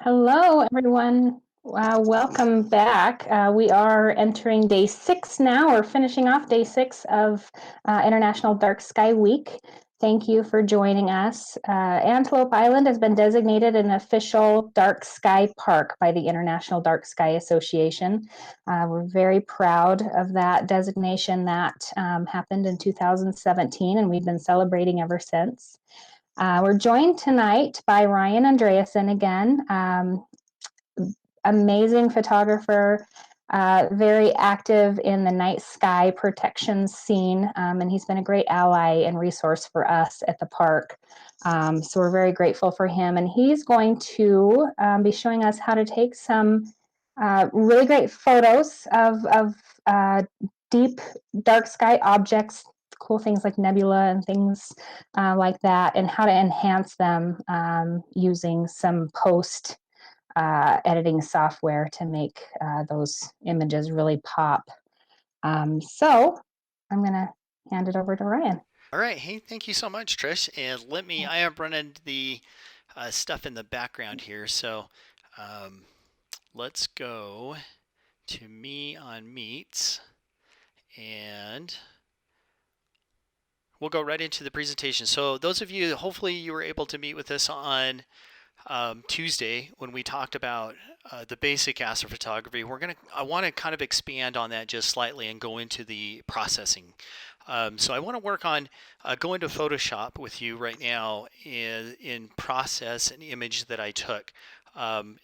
Hello, everyone. Welcome back. We are entering day 6 now. We're finishing off day 6 of International Dark Sky Week. Thank you for joining us. Antelope Island has been designated an official dark sky park by the International Dark Sky Association. We're very proud of that designation that happened in 2017, and we've been celebrating ever since. We're joined tonight by Ryan Andreasen again, amazing photographer, very active in the night sky protection scene, and he's been a great ally and resource for us at the park. So we're very grateful for him, and he's going to be showing us how to take some really great photos of deep dark sky objects, cool things like nebula and things like that, and how to enhance them using some post editing software to make those images really pop. So I'm going to hand it over to Ryan. All right. Hey, thank you so much, Trish. And I am running the stuff in the background here. So let's go to me on Meets and we'll go right into the presentation. So those of you, hopefully you were able to meet with us on Tuesday when we talked about the basic astrophotography. I want to kind of expand on that just slightly and go into the processing. So I want to work on going to Photoshop with you right now in process an image that I took.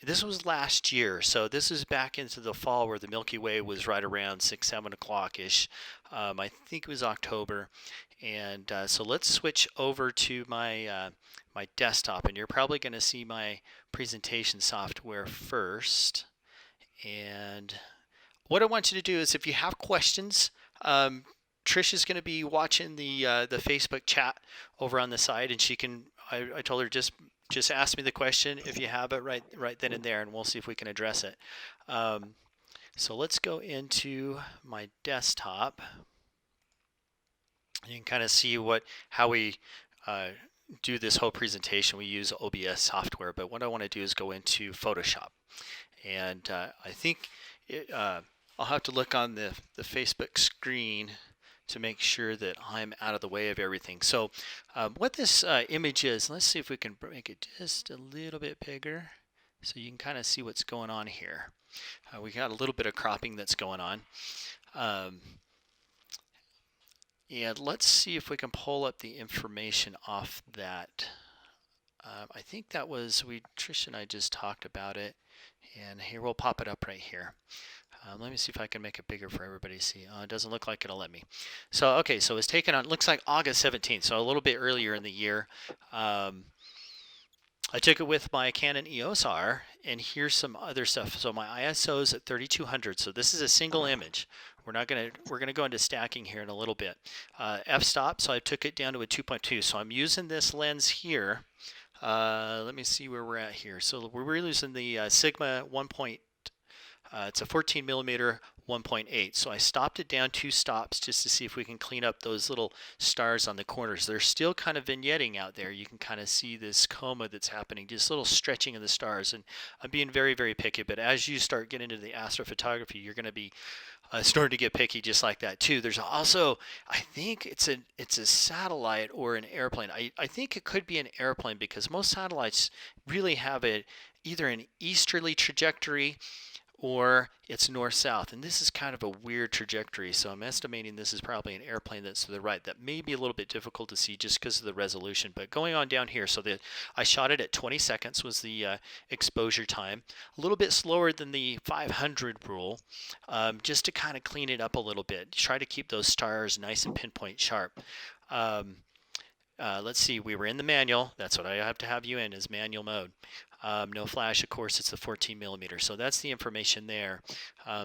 This was last year, so this is back into the fall where the Milky Way was right around 6, 7 o'clock-ish. I think it was October. And so let's switch over to my my desktop, and you're probably going to see my presentation software first. And what I want you to do is, if you have questions, Trish is going to be watching the Facebook chat over on the side, and she can. I told her just ask me the question if you have it right then and there, and we'll see if we can address it. So let's go into my desktop. You can kind of see how we do this whole presentation. We use OBS software, but what I want to do is go into Photoshop. And I think I'll have to look on the Facebook screen to make sure that I'm out of the way of everything. So what this image is, let's see if we can make it just a little bit bigger so you can kind of see what's going on here. We got a little bit of cropping that's going on. And let's see if we can pull up the information off that. I think that was, Trish and I just talked about it. And here, we'll pop it up right here. Let me see if I can make it bigger for everybody to see. It doesn't look like it'll let me. So, okay, so it's taken on, looks like August 17th, so a little bit earlier in the year. I took it with my Canon EOS R, and here's some other stuff. So my ISO is at 3200, so this is a single image. We're gonna go into stacking here in a little bit. F-stop, so I took it down to a 2.2. So I'm using this lens here. Let me see where we're at here. So we're using the Sigma 1. It's a 14 millimeter 1.8. So I stopped it down 2 stops just to see if we can clean up those little stars on the corners. They're still kind of vignetting out there. You can kind of see this coma that's happening, just little stretching of the stars. And I'm being very, very picky. But as you start getting into the astrophotography, you're going to be starting to get picky just like that too. There's also, I think it's a satellite or an airplane. I think it could be an airplane because most satellites really have either an easterly trajectory or it's north-south, and this is kind of a weird trajectory, so I'm estimating this is probably an airplane that's to the right. That may be a little bit difficult to see just because of the resolution, but going on down here, so that I shot it at 20 seconds was the exposure time, a little bit slower than the 500 rule, just to kind of clean it up a little bit, try to keep those stars nice and pinpoint sharp. Let's see, we were in the manual. That's what I have to have you in, is manual mode. No flash, of course, it's the 14 millimeter. So that's the information there.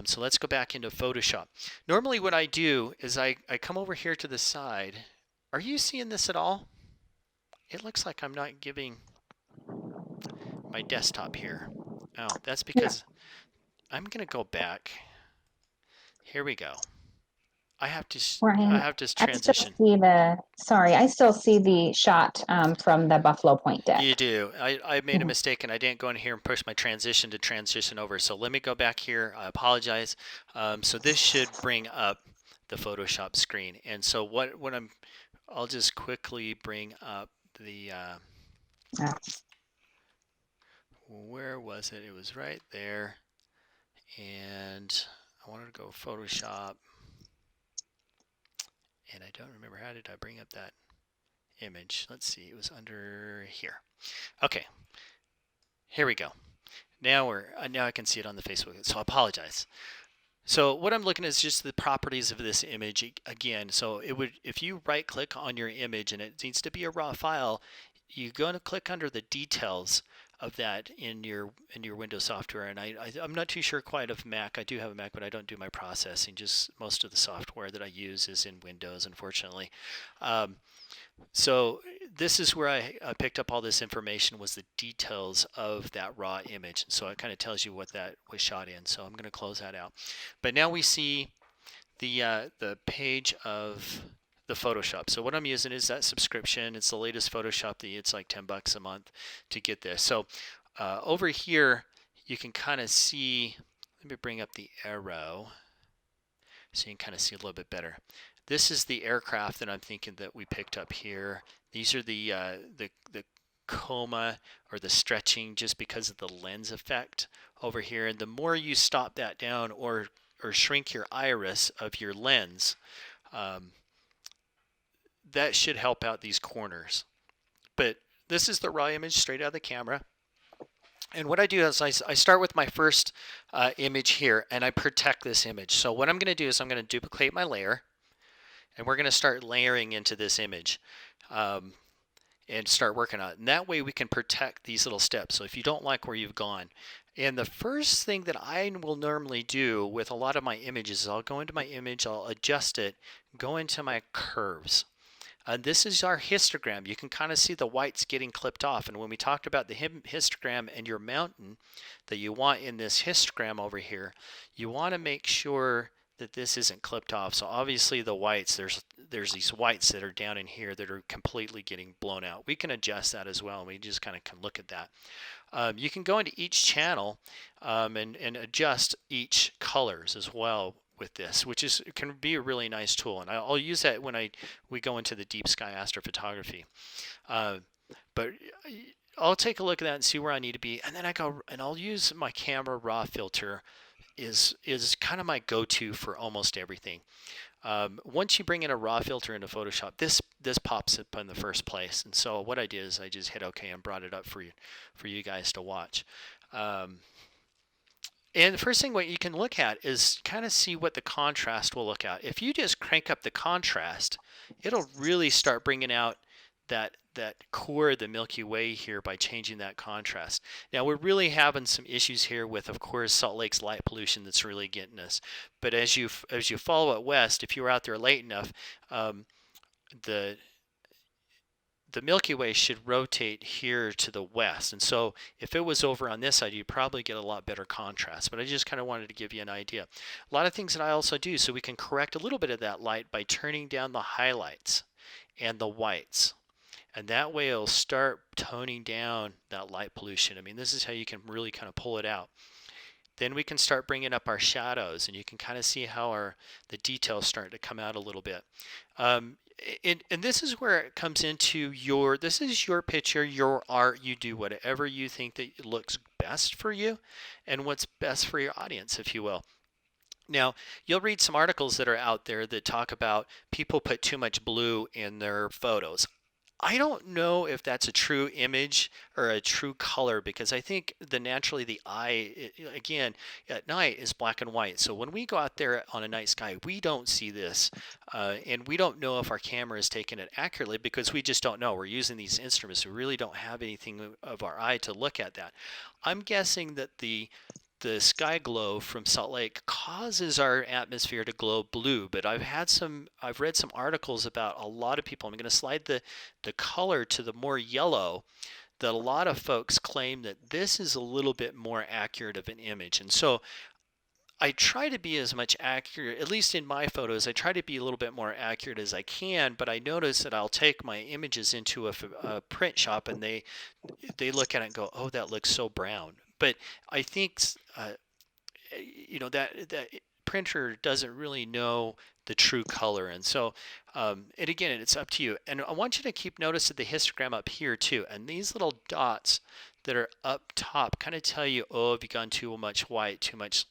So let's go back into Photoshop. Normally what I do is I come over here to the side. Are you seeing this at all? It looks like I'm not giving my desktop here. Oh, that's because I'm going to go back. Here we go. I have to I Ryan, have to I still transition. see I still see the shot from the Buffalo Point deck. You do. I made a mistake and I didn't go in here and push my transition to transition over. So let me go back here. I apologize. So this should bring up the Photoshop screen. And so I'll just quickly bring up the, where was it? It was right there. And I wanted to go Photoshop. And I don't remember, how did I bring up that image? Let's see, it was under here. Okay, here we go. Now I can see it on the Facebook, so I apologize. So what I'm looking at is just the properties of this image again. So if you right click on your image and it needs to be a raw file, you're going to click under the details of that in your Windows software. And I'm not too sure quite of Mac. I do have a Mac, but I don't do my processing. Just most of the software that I use is in Windows, unfortunately. So this is where I picked up all this information, was the details of that raw image. So it kind of tells you what that was shot in. So I'm going to close that out. But now we see the page of the Photoshop. So what I'm using is that subscription. It's the latest Photoshop. It's like $10 a month to get this. So over here, you can kind of see, let me bring up the arrow so you can kind of see a little bit better. This is the aircraft that I'm thinking that we picked up here. These are the coma or the stretching just because of the lens effect over here. And the more you stop that down or shrink your iris of your lens, that should help out these corners. But this is the raw image straight out of the camera. And what I do is I start with my first image here, and I protect this image. So what I'm going to do is I'm going to duplicate my layer, and we're going to start layering into this image and start working on it. And that way we can protect these little steps. So if you don't like where you've gone, and the first thing that I will normally do with a lot of my images is I'll go into my image, I'll adjust it, go into my curves. This is our histogram. You can kind of see the whites getting clipped off. And when we talked about the histogram and your mountain that you want in this histogram over here, you want to make sure that this isn't clipped off. So obviously the whites, there's these whites that are down in here that are completely getting blown out. We can adjust that as well. And we just kind of can look at that. You can go into each channel and adjust each colors as well with this, which can be a really nice tool, and I'll use that when we go into the deep sky astrophotography. But I'll take a look at that and see where I need to be, and then I'll use my camera raw filter is kind of my go-to for almost everything. Once you bring in a raw filter into Photoshop, this pops up in the first place, and so what I did is I just hit OK and brought it up for you guys to watch. And the first thing what you can look at is kind of see what the contrast will look at. If you just crank up the contrast, it'll really start bringing out that core of the Milky Way here by changing that contrast. Now we're really having some issues here with, of course, Salt Lake's light pollution that's really getting us. But as you follow it west, if you were out there late enough, the Milky Way should rotate here to the west. And so if it was over on this side, you'd probably get a lot better contrast. But I just kind of wanted to give you an idea. A lot of things that I also do, so we can correct a little bit of that light by turning down the highlights and the whites. And that way it'll start toning down that light pollution. I mean, this is how you can really kind of pull it out. Then we can start bringing up our shadows, and you can kind of see how the details start to come out a little bit. And this is where it comes into this is your picture, your art. You do whatever you think that looks best for you and what's best for your audience, if you will. Now, you'll read some articles that are out there that talk about people put too much blue in their photos. I don't know if that's a true image or a true color, because I think naturally the eye, again, at night is black and white. So when we go out there on a night sky, we don't see this. And we don't know if our camera is taking it accurately because we just don't know. We're using these instruments. We really don't have anything of our eye to look at that. I'm guessing that the sky glow from Salt Lake causes our atmosphere to glow blue, but I've read some articles about a lot of people. I'm going to slide the color to the more yellow, that a lot of folks claim that this is a little bit more accurate of an image. And so I try to be as much accurate, at least in my photos, I try to be a little bit more accurate as I can, but I notice that I'll take my images into a print shop and they look at it and go, oh, that looks so brown. But I think, that printer doesn't really know the true color. And so, and again, it's up to you. And I want you to keep notice of the histogram up here too. And these little dots that are up top kind of tell you, oh, have you gone too much white, too much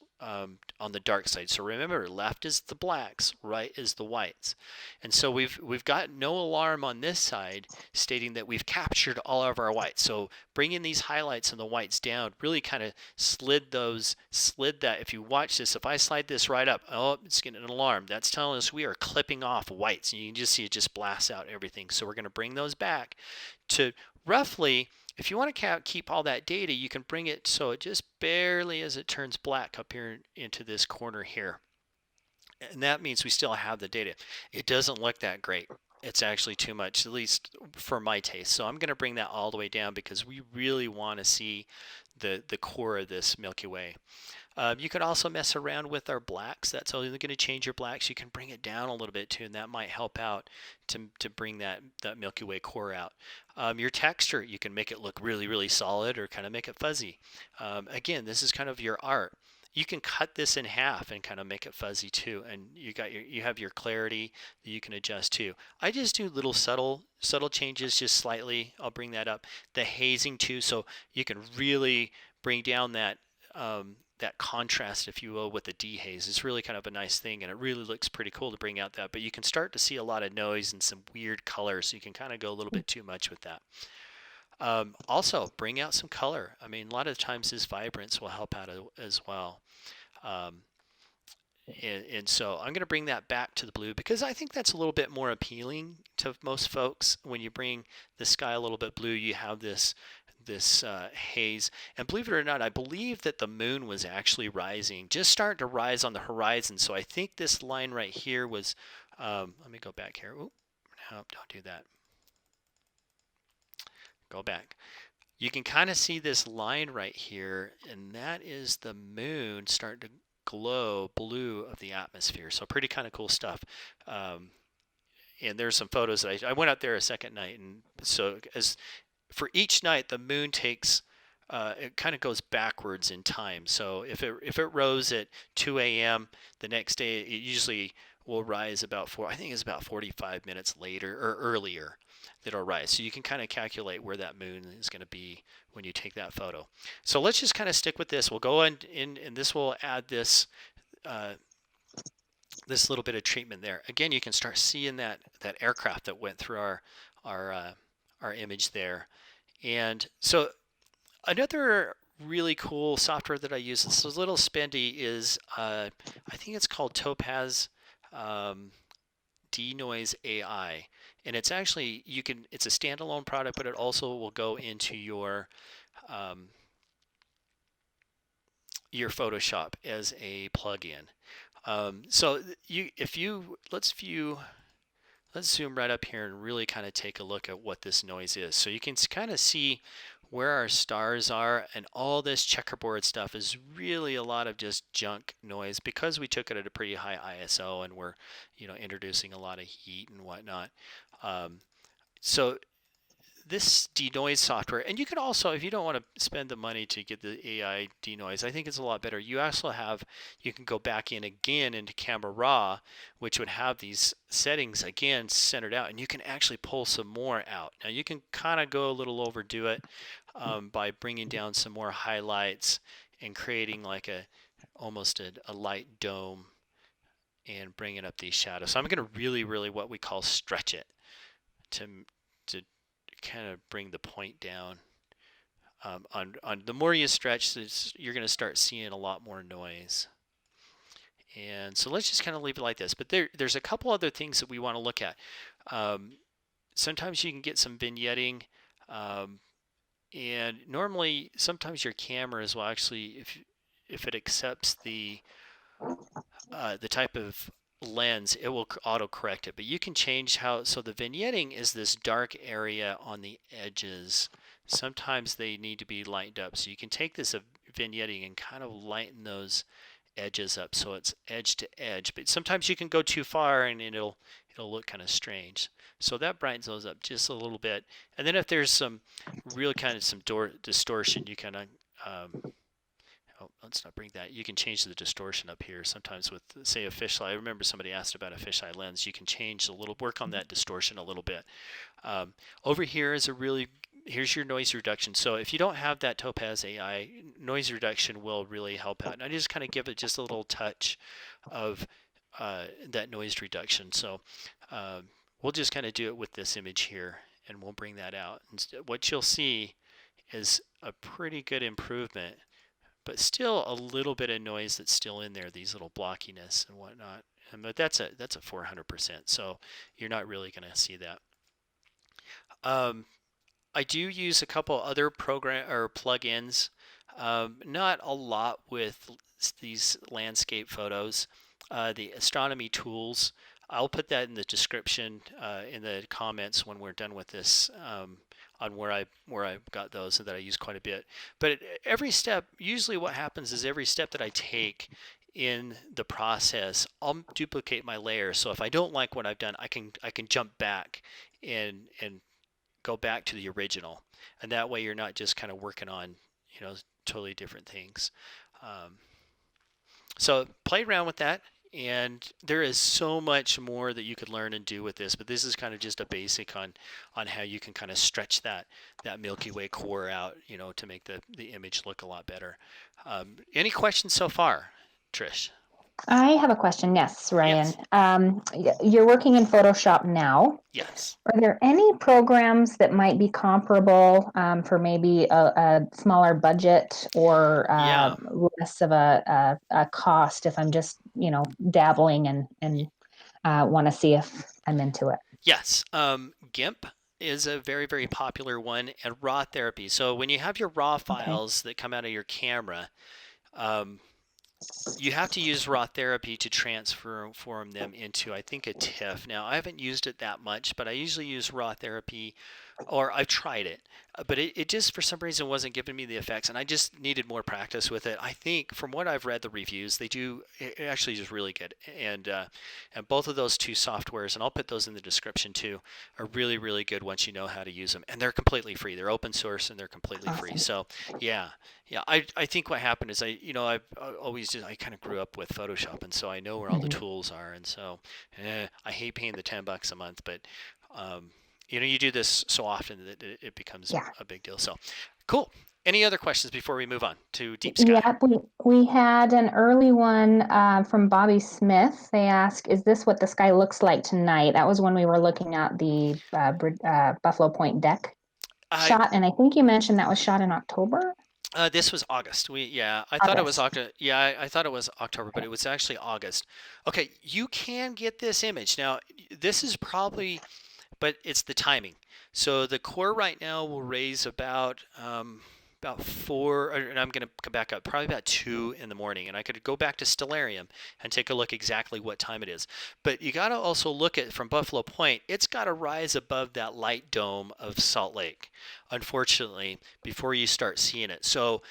on the dark side. So remember, left is the blacks, right is the whites. And so we've got no alarm on this side stating that we've captured all of our whites. So bringing these highlights and the whites down really kind of slid that. If you watch this, if I slide this right up, oh, it's getting an alarm. That's telling us we are clipping off whites. And you can just see it just blasts out everything. So we're going to bring those back to roughly, if you want to keep all that data, you can bring it so it just barely as it turns black up here into this corner here. And that means we still have the data. It doesn't look that great. It's actually too much, at least for my taste. So I'm going to bring that all the way down because we really want to see the core of this Milky Way. You could also mess around with our blacks. That's only going to change your blacks. You can bring it down a little bit too, and that might help out to bring that Milky Way core out. Your texture, you can make it look really, really solid or kind of make it fuzzy. Again, this is kind of your art. You can cut this in half and kind of make it fuzzy too, and you have your clarity that you can adjust too. I just do little subtle changes, just slightly. I'll bring that up. The hazing too, so you can really bring down that that contrast, if you will, with the dehaze. It's really kind of a nice thing, and it really looks pretty cool to bring out that. But you can start to see a lot of noise and some weird colors, so you can kind of go a little bit too much with that. Also, bring out some color. I mean, a lot of times this vibrance will help out as well. And so I'm going to bring that back to the blue because I think that's a little bit more appealing to most folks. When you bring the sky a little bit blue, you have this haze. And believe it or not, I believe that the moon was actually rising, just starting to rise on the horizon. So I think this line right here was, let me go back here. Oop, no, don't do that. Go back. You can kind of see this line right here, and that is the moon starting to glow blue of the atmosphere. So pretty kind of cool stuff. And there's some photos that I went out there a second night, and so for each night, the moon takes, it kind of goes backwards in time. So if it rose at 2 a.m. the next day, it usually will rise about 45 minutes later or earlier that it'll rise. So you can kind of calculate where that moon is going to be when you take that photo. So let's just kind of stick with this. We'll go in and this will add this this little bit of treatment there. Again, you can start seeing that aircraft that went through our image there. And so another really cool software that I use, it's a little spendy, is I think it's called Topaz Denoise AI. And it's actually, it's a standalone product, but it also will go into your Photoshop as a plugin. So let's zoom right up here and really kind of take a look at what this noise is. So you can kind of see where our stars are, and all this checkerboard stuff is really a lot of just junk noise because we took it at a pretty high ISO and we're, introducing a lot of heat and whatnot. So this denoise software, and you can also, if you don't want to spend the money to get the AI denoise, I think it's a lot better. You can go back in again into Camera Raw, which would have these settings again centered out, and you can actually pull some more out. Now you can kind of go a little overdo it by bringing down some more highlights and creating like almost a light dome and bringing up these shadows. So I'm going to really, really what we call stretch it to kind of bring the point down. On the more you stretch, you're going to start seeing a lot more noise. And so let's just kind of leave it like this. But there's a couple other things that we want to look at. Sometimes you can get some vignetting, and normally sometimes your cameras will actually, if it accepts the type of lens, it will auto-correct it. But you can change so the vignetting is this dark area on the edges. Sometimes they need to be lightened up. So you can take this vignetting and kind of lighten those edges up so it's edge to edge. But sometimes you can go too far and it'll look kind of strange. So that brightens those up just a little bit. And then if there's some real kind of some distortion, you kind of oh, let's not bring that. You can change the distortion up here. Sometimes with, say, a fisheye. I remember somebody asked about a fisheye lens. You can change a little, work on that distortion a little bit. Over here is here's your noise reduction. So if you don't have that Topaz AI, noise reduction will really help out. And I just kind of give it just a little touch of that noise reduction. So we'll just kind of do it with this image here, and we'll bring that out. And what you'll see is a pretty good improvement, but still a little bit of noise that's still in there, these little blockiness and whatnot. But that's a 400%, so you're not really going to see that. I do use a couple other program or plugins, not a lot with these landscape photos. The astronomy tools, I'll put that in the description, in the comments when we're done with this, on where I got those, and that I use quite a bit. But every step, usually what happens is every step that I take in the process, I'll duplicate my layer. So if I don't like what I've done, I can jump back and go back to the original, and that way you're not just kind of working on, you know, totally different things. So play around with that, and there is so much more that you could learn and do with this, but this is kind of just a basic on how you can kind of stretch that Milky Way core out, you know, to make the image look a lot better. Any questions so far, Trish? I have a question. Yes, Ryan. Yes. You're working in Photoshop now. Yes. Are there any programs that might be comparable for maybe a smaller budget or Yeah. less of a cost if I'm just, you know, dabbling and want to see if I'm into it? Yes. GIMP is a very, very popular one, and raw therapy. So when you have your raw files that come out of your camera, you have to use raw therapy to transform them into, I think, a TIFF. Now, I haven't used it that much, but I usually use raw therapy, or I've tried it, but it just, for some reason, wasn't giving me the effects, and I just needed more practice with it. I think, from what I've read the reviews, it actually is really good. And both of those two softwares, and I'll put those in the description too, are really, really good once you know how to use them. And they're completely free. They're open source, and they're completely free. So, yeah. I think what happened is I kind of grew up with Photoshop, and so I know where all the tools are, and so I hate paying the $10 a month, but you know, you do this so often that it becomes a big deal. So cool. Any other questions before we move on to Deep Sky? Yeah, we had an early one from Bobby Smith. They asked, "Is this what the sky looks like tonight?" That was when we were looking at the Buffalo Point deck shot, and I think you mentioned that was shot in October. This was August. I thought it was October. Yeah, I thought it was October, but it was actually August. Okay, you can get this image. Now, this is probably, but it's the timing. So the core right now will raise about 4, and I'm going to come back up, probably about 2 in the morning. And I could go back to Stellarium and take a look exactly what time it is. But you got to also look at, from Buffalo Point, it's got to rise above that light dome of Salt Lake, unfortunately, before you start seeing it. So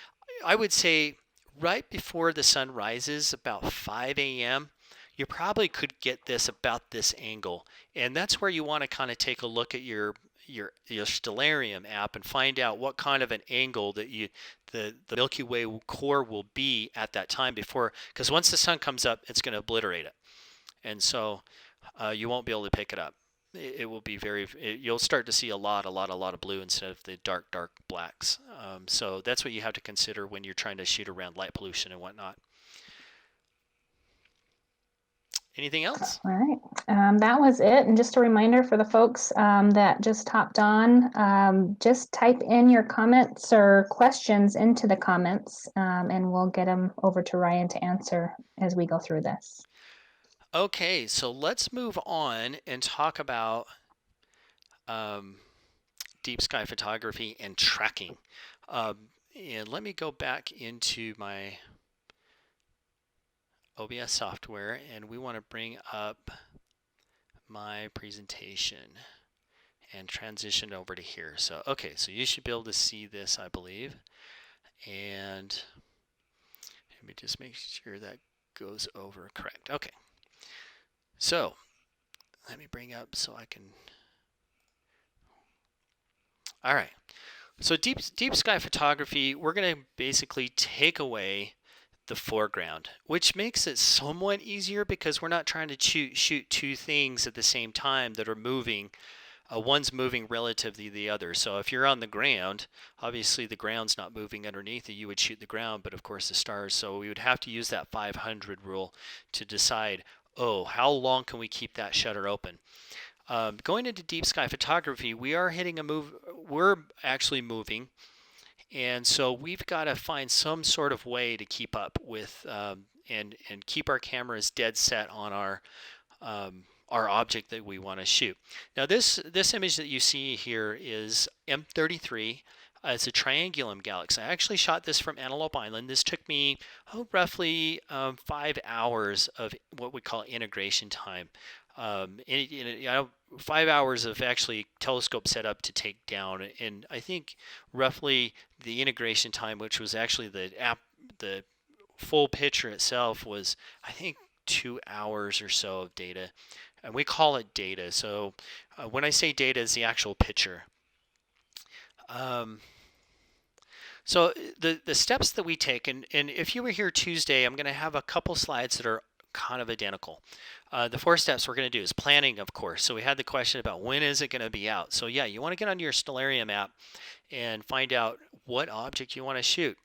I would say right before the sun rises, about 5 a.m., you probably could get this about this angle. And that's where you want to kind of take a look at your Stellarium app and find out what kind of an angle that the Milky Way core will be at that time, before, because once the sun comes up, it's going to obliterate it, and so you won't be able to pick it up. It will be you'll start to see a lot of blue instead of the dark blacks. So that's what you have to consider when you're trying to shoot around light pollution and whatnot. Anything else? All right. That was it. And just a reminder for the folks that just hopped on, just type in your comments or questions into the comments, and we'll get them over to Ryan to answer as we go through this. Okay, so let's move on and talk about deep sky photography and tracking. And let me go back into my OBS software, and we want to bring up my presentation and transition over to here. So, okay, so you should be able to see this, I believe. And let me just make sure that goes over correct. Okay. So let me bring up so I can. All right. So deep sky photography, we're going to basically take away the foreground, which makes it somewhat easier because we're not trying to shoot two things at the same time that are moving. One's moving relative to the other. So if you're on the ground, obviously the ground's not moving underneath you. You would shoot the ground, but of course the stars. So we would have to use that 500 rule to decide, oh, how long can we keep that shutter open? Going into deep sky photography, we are hitting a move. We're actually moving. And so we've got to find some sort of way to keep up with and keep our cameras dead set on our object that we want to shoot. Now this image that you see here is M33. It's a triangulum galaxy. I actually shot this from Antelope Island. This took me roughly 5 hours of what we call integration time. 5 hours of actually telescope setup to take down, and I think roughly the integration time, which was actually the full picture itself, was I think 2 hours or so of data, and we call it data. So when I say data, is the actual picture. So the steps that we take, and if you were here Tuesday, I'm going to have a couple slides that are kind of identical. The 4 steps we're going to do is planning, of course. So we had the question about when is it going to be out. So yeah, you want to get onto your Stellarium app and find out what object you want to shoot.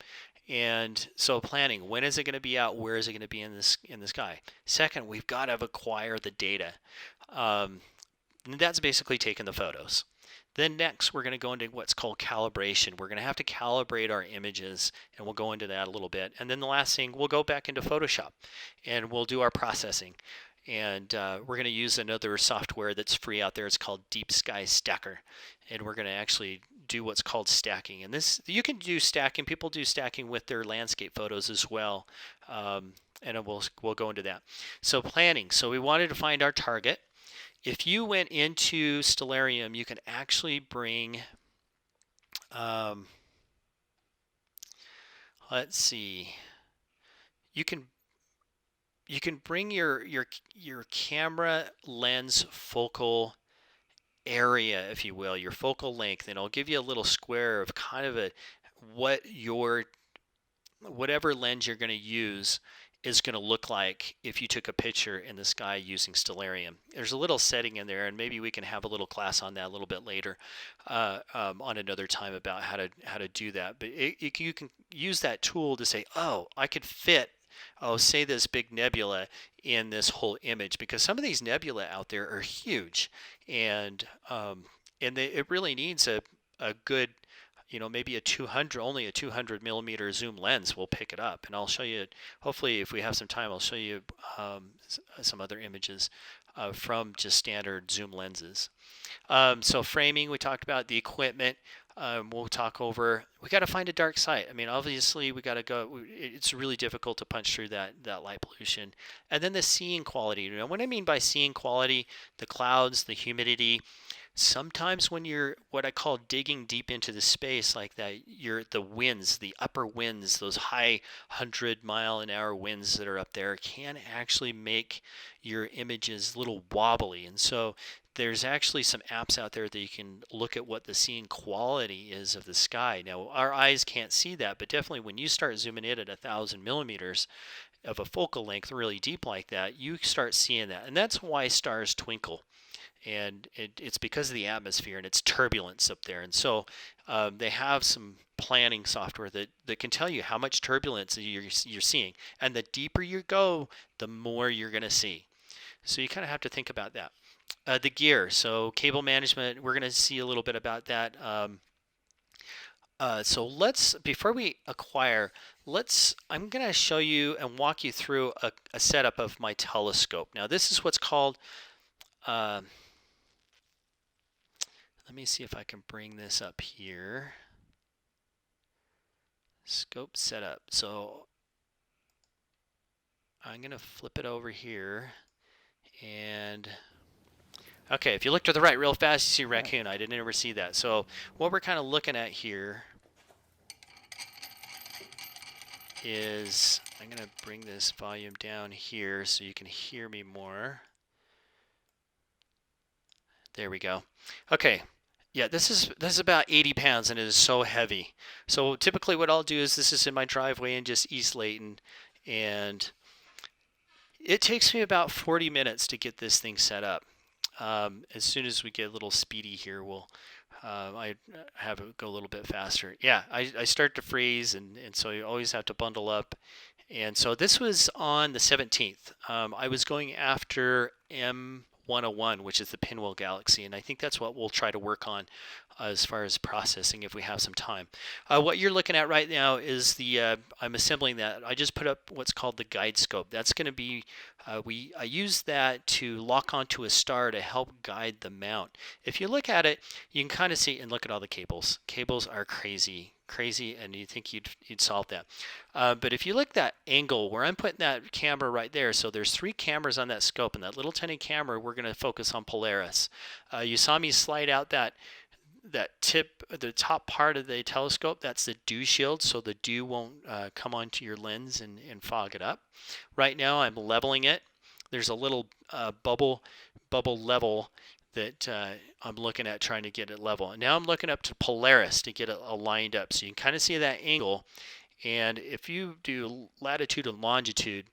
And so planning, when is it going to be out? Where is it going to be in the sky? Second, we've got to acquire the data. And that's basically taking the photos. Then next, we're going to go into what's called calibration. We're going to have to calibrate our images, and we'll go into that a little bit. And then the last thing, we'll go back into Photoshop, and we'll do our processing. And we're going to use another software that's free out there. It's called Deep Sky Stacker. And we're going to actually do what's called stacking. And this, you can do stacking. People do stacking with their landscape photos as well. And we'll go into that. So planning. So we wanted to find our target. If you went into Stellarium, you can actually bring, let's see, you can bring your camera lens focal area, if you will, your focal length, and it'll give you a little square of kind of whatever lens you're going to use is going to look like if you took a picture in the sky using Stellarium. There's a little setting in there, and maybe we can have a little class on that a little bit later on another time about how to do that. But you can use that tool to say, oh, I could fit, say this big nebula in this whole image, because some of these nebula out there are huge, and it really needs a good, maybe only a 200 millimeter zoom lens will pick it up. And I'll show you, hopefully if we have some time, I'll show you some other images from just standard zoom lenses. So framing, we talked about the equipment. We'll talk over, we got to find a dark site. I mean, obviously we got to go, it's really difficult to punch through that light pollution. And then the seeing quality. What I mean by seeing quality, the clouds, the humidity. Sometimes when you're what I call digging deep into the space like that, the winds, the upper winds, those high 100-mile-an-hour winds that are up there can actually make your images a little wobbly. And so there's actually some apps out there that you can look at what the seeing quality is of the sky. Now, our eyes can't see that, but definitely when you start zooming in at 1,000 millimeters of a focal length really deep like that, you start seeing that. And that's why stars twinkle. And it's because of the atmosphere and its turbulence up there. And so they have some planning software that can tell you how much turbulence you're seeing. And the deeper you go, the more you're going to see. So you kind of have to think about that. The gear, so cable management, we're going to see a little bit about that. So before we acquire, I'm going to show you and walk you through a setup of my telescope. Now this is what's called, let me see if I can bring this up here. Scope setup. So I'm going to flip it over here. And okay, if you look to the right real fast, you see Raccoon. I didn't ever see that. So what we're kind of looking at here is I'm going to bring this volume down here so you can hear me more. There we go. Okay. Yeah, this is about 80 pounds and it is so heavy. So typically what I'll do is this is in my driveway in just East Layton, and it takes me about 40 minutes to get this thing set up. As soon as we get a little speedy here, I have it go a little bit faster. Yeah, I start to freeze, and so you always have to bundle up. And so this was on the 17th. I was going after M101, which is the Pinwheel Galaxy, and I think that's what we'll try to work on as far as processing if we have some time. What you're looking at right now is the, I'm assembling that. I just put up what's called the guide scope. That's going to be, I use that to lock onto a star to help guide the mount. If you look at it, you can kind of see, and look at all the cables. Cables are crazy, and you think you'd solve that. But if you look at that angle where I'm putting that camera right there, so there's 3 cameras on that scope, and that little tiny camera, we're going to focus on Polaris. You saw me slide out that tip, the top part of the telescope, that's the dew shield, so the dew won't come onto your lens and fog it up. Right now I'm leveling it. There's a little bubble level that I'm looking at, trying to get it level. And now I'm looking up to Polaris to get it aligned up, so you can kind of see that angle. And if you do latitude and longitude,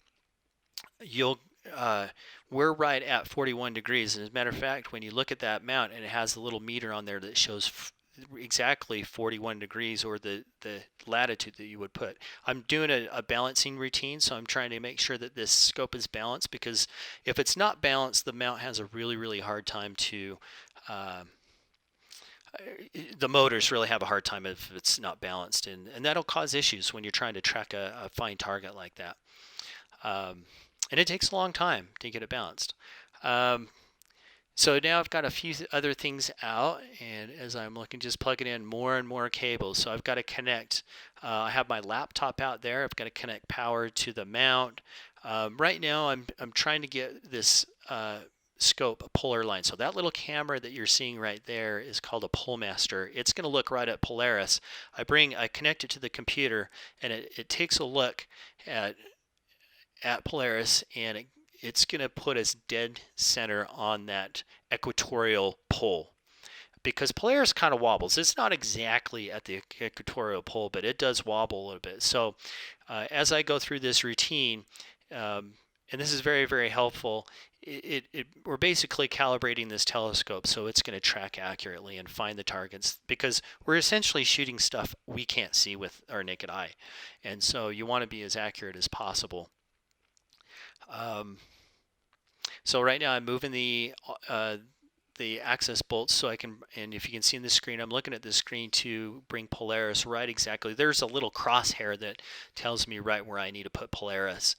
you'll we're right at 41 degrees. And as a matter of fact, when you look at that mount, and it has a little meter on there that shows exactly 41 degrees, or the latitude that you would put. I'm doing a balancing routine, so I'm trying to make sure that this scope is balanced, because if it's not balanced, the mount has a really hard time to the motors really have a hard time if it's not balanced, and that'll cause issues when you're trying to track a fine target like that. And it takes a long time to get it balanced. So now I've got a few other things out, and as I'm looking, just plugging in more and more cables. So I've got to connect, I have my laptop out there, I've got to connect power to the mount. Right now I'm trying to get this scope polar line. So that little camera that you're seeing right there is called a PoleMaster. It's going to look right at Polaris. I connect it to the computer, and it takes a look at Polaris, and it's going to put us dead center on that equatorial pole, because Polaris kind of wobbles. It's not exactly at the equatorial pole, but it does wobble a little bit. So as I go through this routine, and this is very helpful, we're basically calibrating this telescope so it's going to track accurately and find the targets, because we're essentially shooting stuff we can't see with our naked eye, and so you want to be as accurate as possible. So right now I'm moving the access bolts so I can, and if you can see in the screen, I'm looking at the screen to bring Polaris right exactly. There's a little crosshair that tells me right where I need to put Polaris,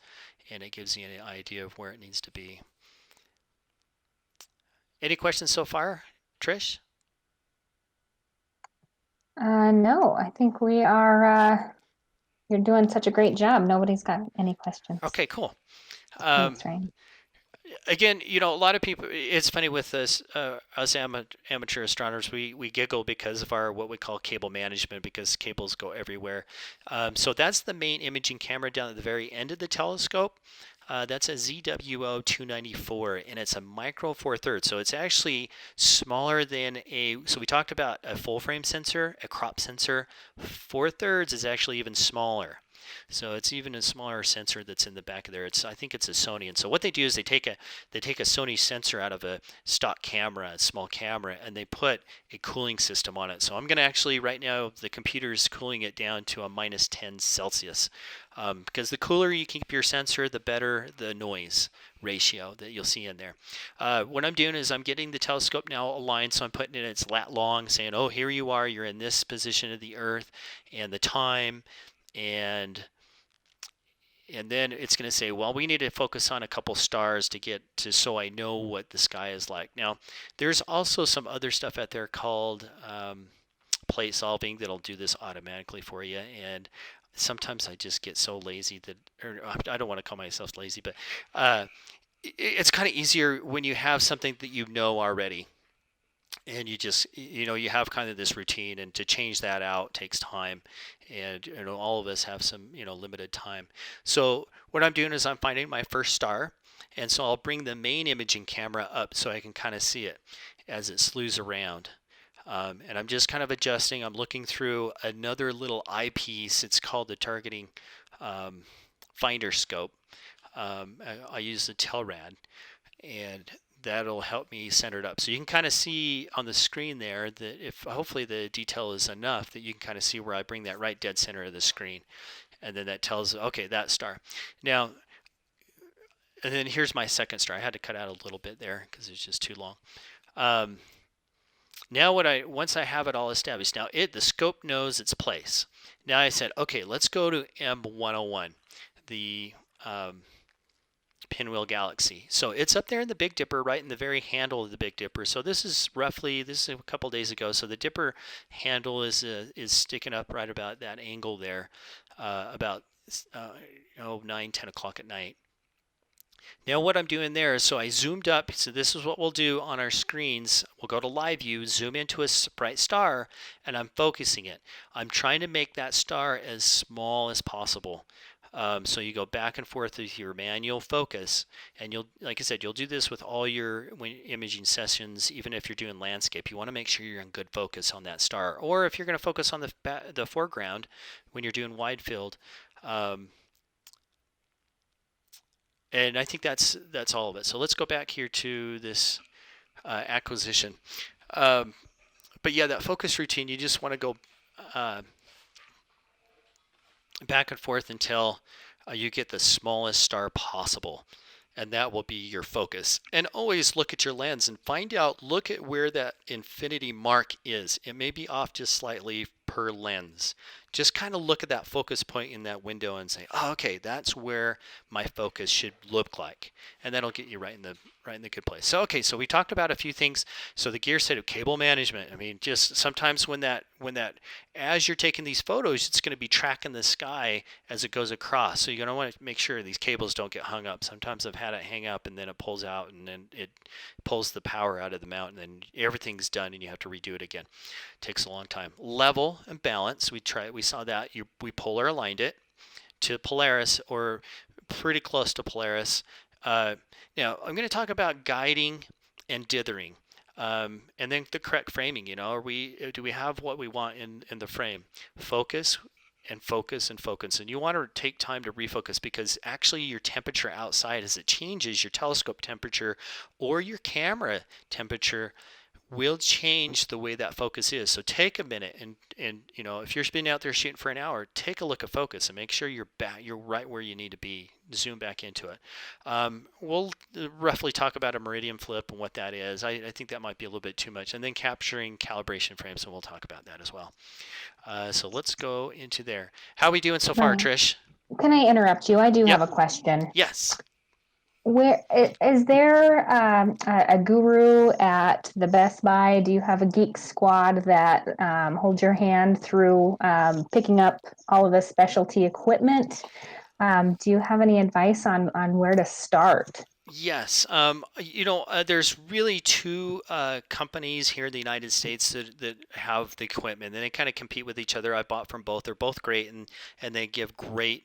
and it gives me an idea of where it needs to be. Any questions so far, Trish? No, I think we are, you're doing such a great job. Nobody's got any questions. Okay, cool. Thanks, Ryan. Again, you know, a lot of people, it's funny with us amateur astronomers, we giggle because of our what we call cable management, because cables go everywhere. So that's the main imaging camera down at the very end of the telescope. That's a ZWO 294, and it's a micro 4/3. So it's actually smaller than so we talked about a full frame sensor, a crop sensor. 4/3 is actually even smaller. So it's even a smaller sensor that's in the back of there. I think it's a Sony. And so what they do is they take a Sony sensor out of a stock camera, a small camera, and they put a cooling system on it. So I'm going to actually, right now, the computer is cooling it down to a -10 Celsius. Because the cooler you keep your sensor, the better the noise ratio that you'll see in there. What I'm doing is I'm getting the telescope now aligned, so I'm putting it in its lat long, saying, oh, here you are, you're in this position of the Earth, and the time, and then it's going to say, well, we need to focus on a couple stars to get to, so I know what the sky is like. Now, there's also some other stuff out there called plate solving that'll do this automatically for you, and sometimes I just get so lazy that, or I don't want to call myself lazy, but it's kind of easier when you have something that you know already. and you just, you have kind of this routine, and to change that out takes time, and all of us have some limited time. So what I'm doing is I'm finding my first star, and so I'll bring the main imaging camera up so I can kind of see it as it slews around. And I'm just kind of adjusting. I'm looking through another little eyepiece. It's called the targeting finder scope. I use the Telrad, and that'll help me center it up. So you can kind of see on the screen there that if hopefully the detail is enough that you can kind of see where I bring that right dead center of the screen. And then that tells, okay, that star. Now, and then here's my second star. I had to cut out a little bit there because it's just too long. Now once I have it all established, now the scope knows its place. Now I said, okay, let's go to M101, the Pinwheel Galaxy. So it's up there in the Big Dipper, right in the very handle of the Big Dipper. So this is a couple days ago. So the Dipper handle is sticking up right about that angle there, about 9, 10 o'clock at night. Now what I'm doing there is, so I zoomed up. So this is what we'll do on our screens. We'll go to live view, zoom into a bright star, and I'm focusing it. I'm trying to make that star as small as possible. So you go back and forth with your manual focus, and like I said, you'll do this with all your imaging sessions, even if you're doing landscape. You want to make sure you're in good focus on that star. Or if you're going to focus on the foreground when you're doing wide field. And I think that's all of it. So let's go back here to this acquisition. But yeah, that focus routine, you just want to go back and forth until you get the smallest star possible. And that will be your focus. And always look at your lens and look at where that infinity mark is. It may be off just slightly per lens. Just kind of look at that focus point in that window and say, oh, okay, that's where my focus should look like. And that'll get you right in the good place. So, okay, so we talked about a few things. So the gear set of cable management. I mean, just sometimes when that as you're taking these photos, it's going to be tracking the sky as it goes across. So you're going to want to make sure these cables don't get hung up. Sometimes I've had it hang up and then it pulls out, and then it pulls the power out of the mount, and then everything's done and you have to redo it again. It takes a long time. Level and balance. We saw that. We polar aligned it to Polaris, or pretty close to Polaris. Now I'm going to talk about guiding and dithering. And then the correct framing. Do we have what we want in the frame? Focus and focus and focus. And you want to take time to refocus, because actually your temperature outside, as it changes, your telescope temperature or your camera temperature will change the way that focus is. So take a minute and if you're been out there shooting for an hour, take a look at focus and make sure you're right where you need to be. Zoom back into it. We'll roughly talk about a meridian flip and what that is. I think that might be a little bit too much. And then capturing calibration frames, and we'll talk about that as well. So let's go into there. How are we doing so far, Trish? Can I interrupt you? I do have a question. Yes. Where is there a guru at the Best Buy? Do you have a geek squad that holds your hand through picking up all of the specialty equipment? Do you have any advice on where to start? Yes. There's really two companies here in the United States that have the equipment, and they kind of compete with each other. I bought from both. They're both great, and they give great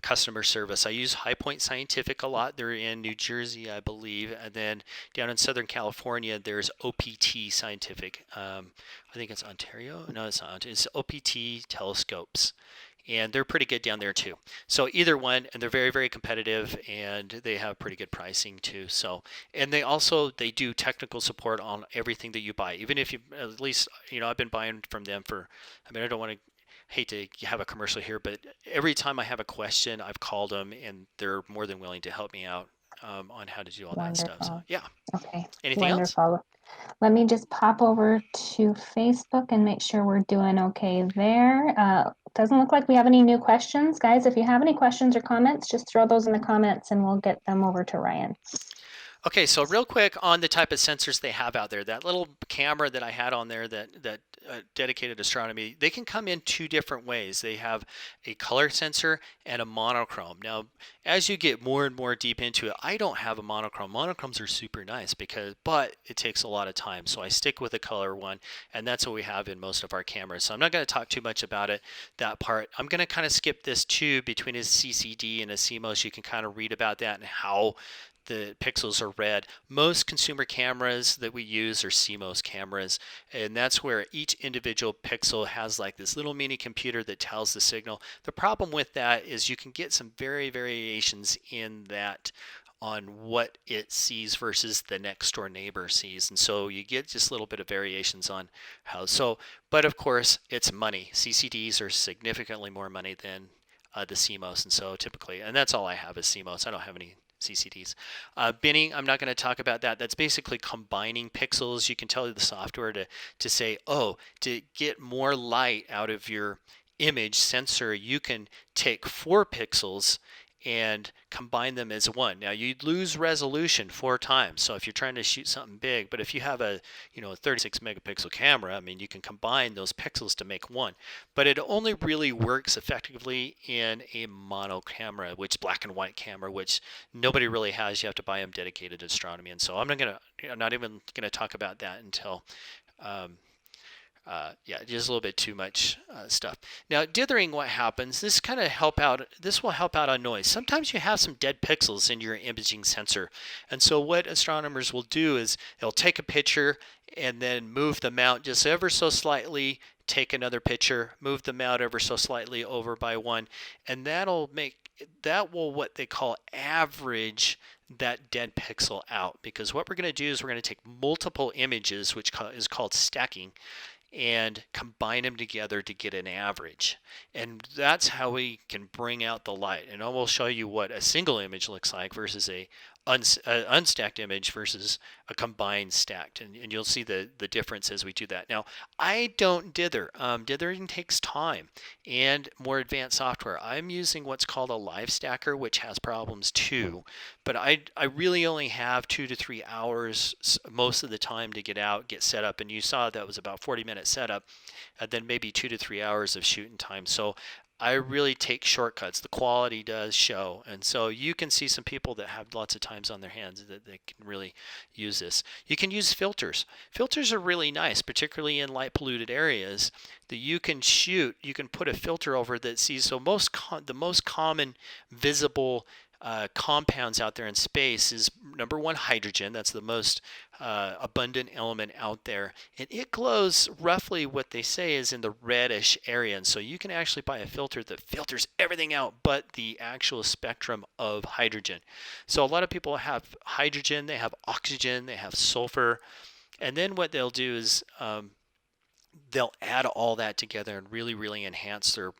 customer service. I use High Point Scientific a lot. They're in New Jersey, I believe. And then down in Southern California, there's OPT Scientific. I think it's Ontario. No, it's not. It's OPT Telescopes. And they're pretty good down there too. So either one, and they're very, very competitive, and they have pretty good pricing too. So, and they do technical support on everything that you buy. Even if you, at least, I've been buying from them I don't want to, hate to have a commercial here, but every time I have a question, I've called them, and they're more than willing to help me out on how to do all Wonderful. that stuff. So, yeah. Okay. Anything else? Let me just pop over to Facebook and make sure we're doing okay there. Doesn't look like we have any new questions. Guys, if you have any questions or comments, just throw those in the comments and we'll get them over to Ryan. Okay, so real quick on the type of sensors they have out there, that little camera that I had on there that dedicated astronomy, they can come in two different ways. They have a color sensor and a monochrome. Now, as you get more and more deep into it, I don't have a monochrome. Monochromes are super nice but it takes a lot of time. So I stick with a color one, and that's what we have in most of our cameras. So I'm not going to talk too much about it, that part. I'm going to kind of skip this too between a CCD and a CMOS. You can kind of read about that and how the pixels are read. Most consumer cameras that we use are CMOS cameras, and that's where each individual pixel has like this little mini computer that tells the signal. The problem with that is you can get some variations in that on what it sees versus the next door neighbor sees, and so you get just a little bit of variations on how. So, but of course it's money. CCDs are significantly more money than the CMOS, and so typically, and that's all I have is CMOS. I don't have any CCDs. Binning, I'm not going to talk about that. That's basically combining pixels. You can tell the software to say, oh, to get more light out of your image sensor, you can take 4 pixels and combine them as one. Now you'd lose resolution 4 times. So if you're trying to shoot something big, but if you have a 36 megapixel camera, I mean, you can combine those pixels to make one. But it only really works effectively in a mono camera, which black and white camera, which nobody really has. You have to buy them dedicated to astronomy, and so I'm not even gonna talk about that until. Yeah, just a little bit too much stuff. Now, dithering, what happens? This kind of help out. This will help out on noise. Sometimes you have some dead pixels in your imaging sensor, and so what astronomers will do is they'll take a picture and then move the mount just ever so slightly. Take another picture, move the mount ever so slightly over by one, and that will what they call average that dead pixel out. Because what we're going to do is we're going to take multiple images, which is called stacking, and combine them together to get an average. And that's how we can bring out the light. And I will show you what a single image looks like versus a unstacked image versus a combined stacked. And you'll see the difference as we do that. Now, I don't dither. Dithering takes time and more advanced software. I'm using what's called a live stacker, which has problems too. But I really only have 2 to 3 hours most of the time to get out, get set up. And you saw that was about 40-minute setup, and then maybe 2 to 3 hours of shooting time. So I really take shortcuts. The quality does show. And so you can see some people that have lots of times on their hands that they can really use this. You can use filters. Filters are really nice, particularly in light polluted areas that you can shoot. You can put a filter over that sees, so the most common visible compounds out there in space is number one, hydrogen. That's the most abundant element out there, and it glows roughly what they say is in the reddish area. And so you can actually buy a filter that filters everything out but the actual spectrum of hydrogen. So a lot of people have hydrogen, they have oxygen, they have sulfur, and then what they'll do is they'll add all that together and really enhance their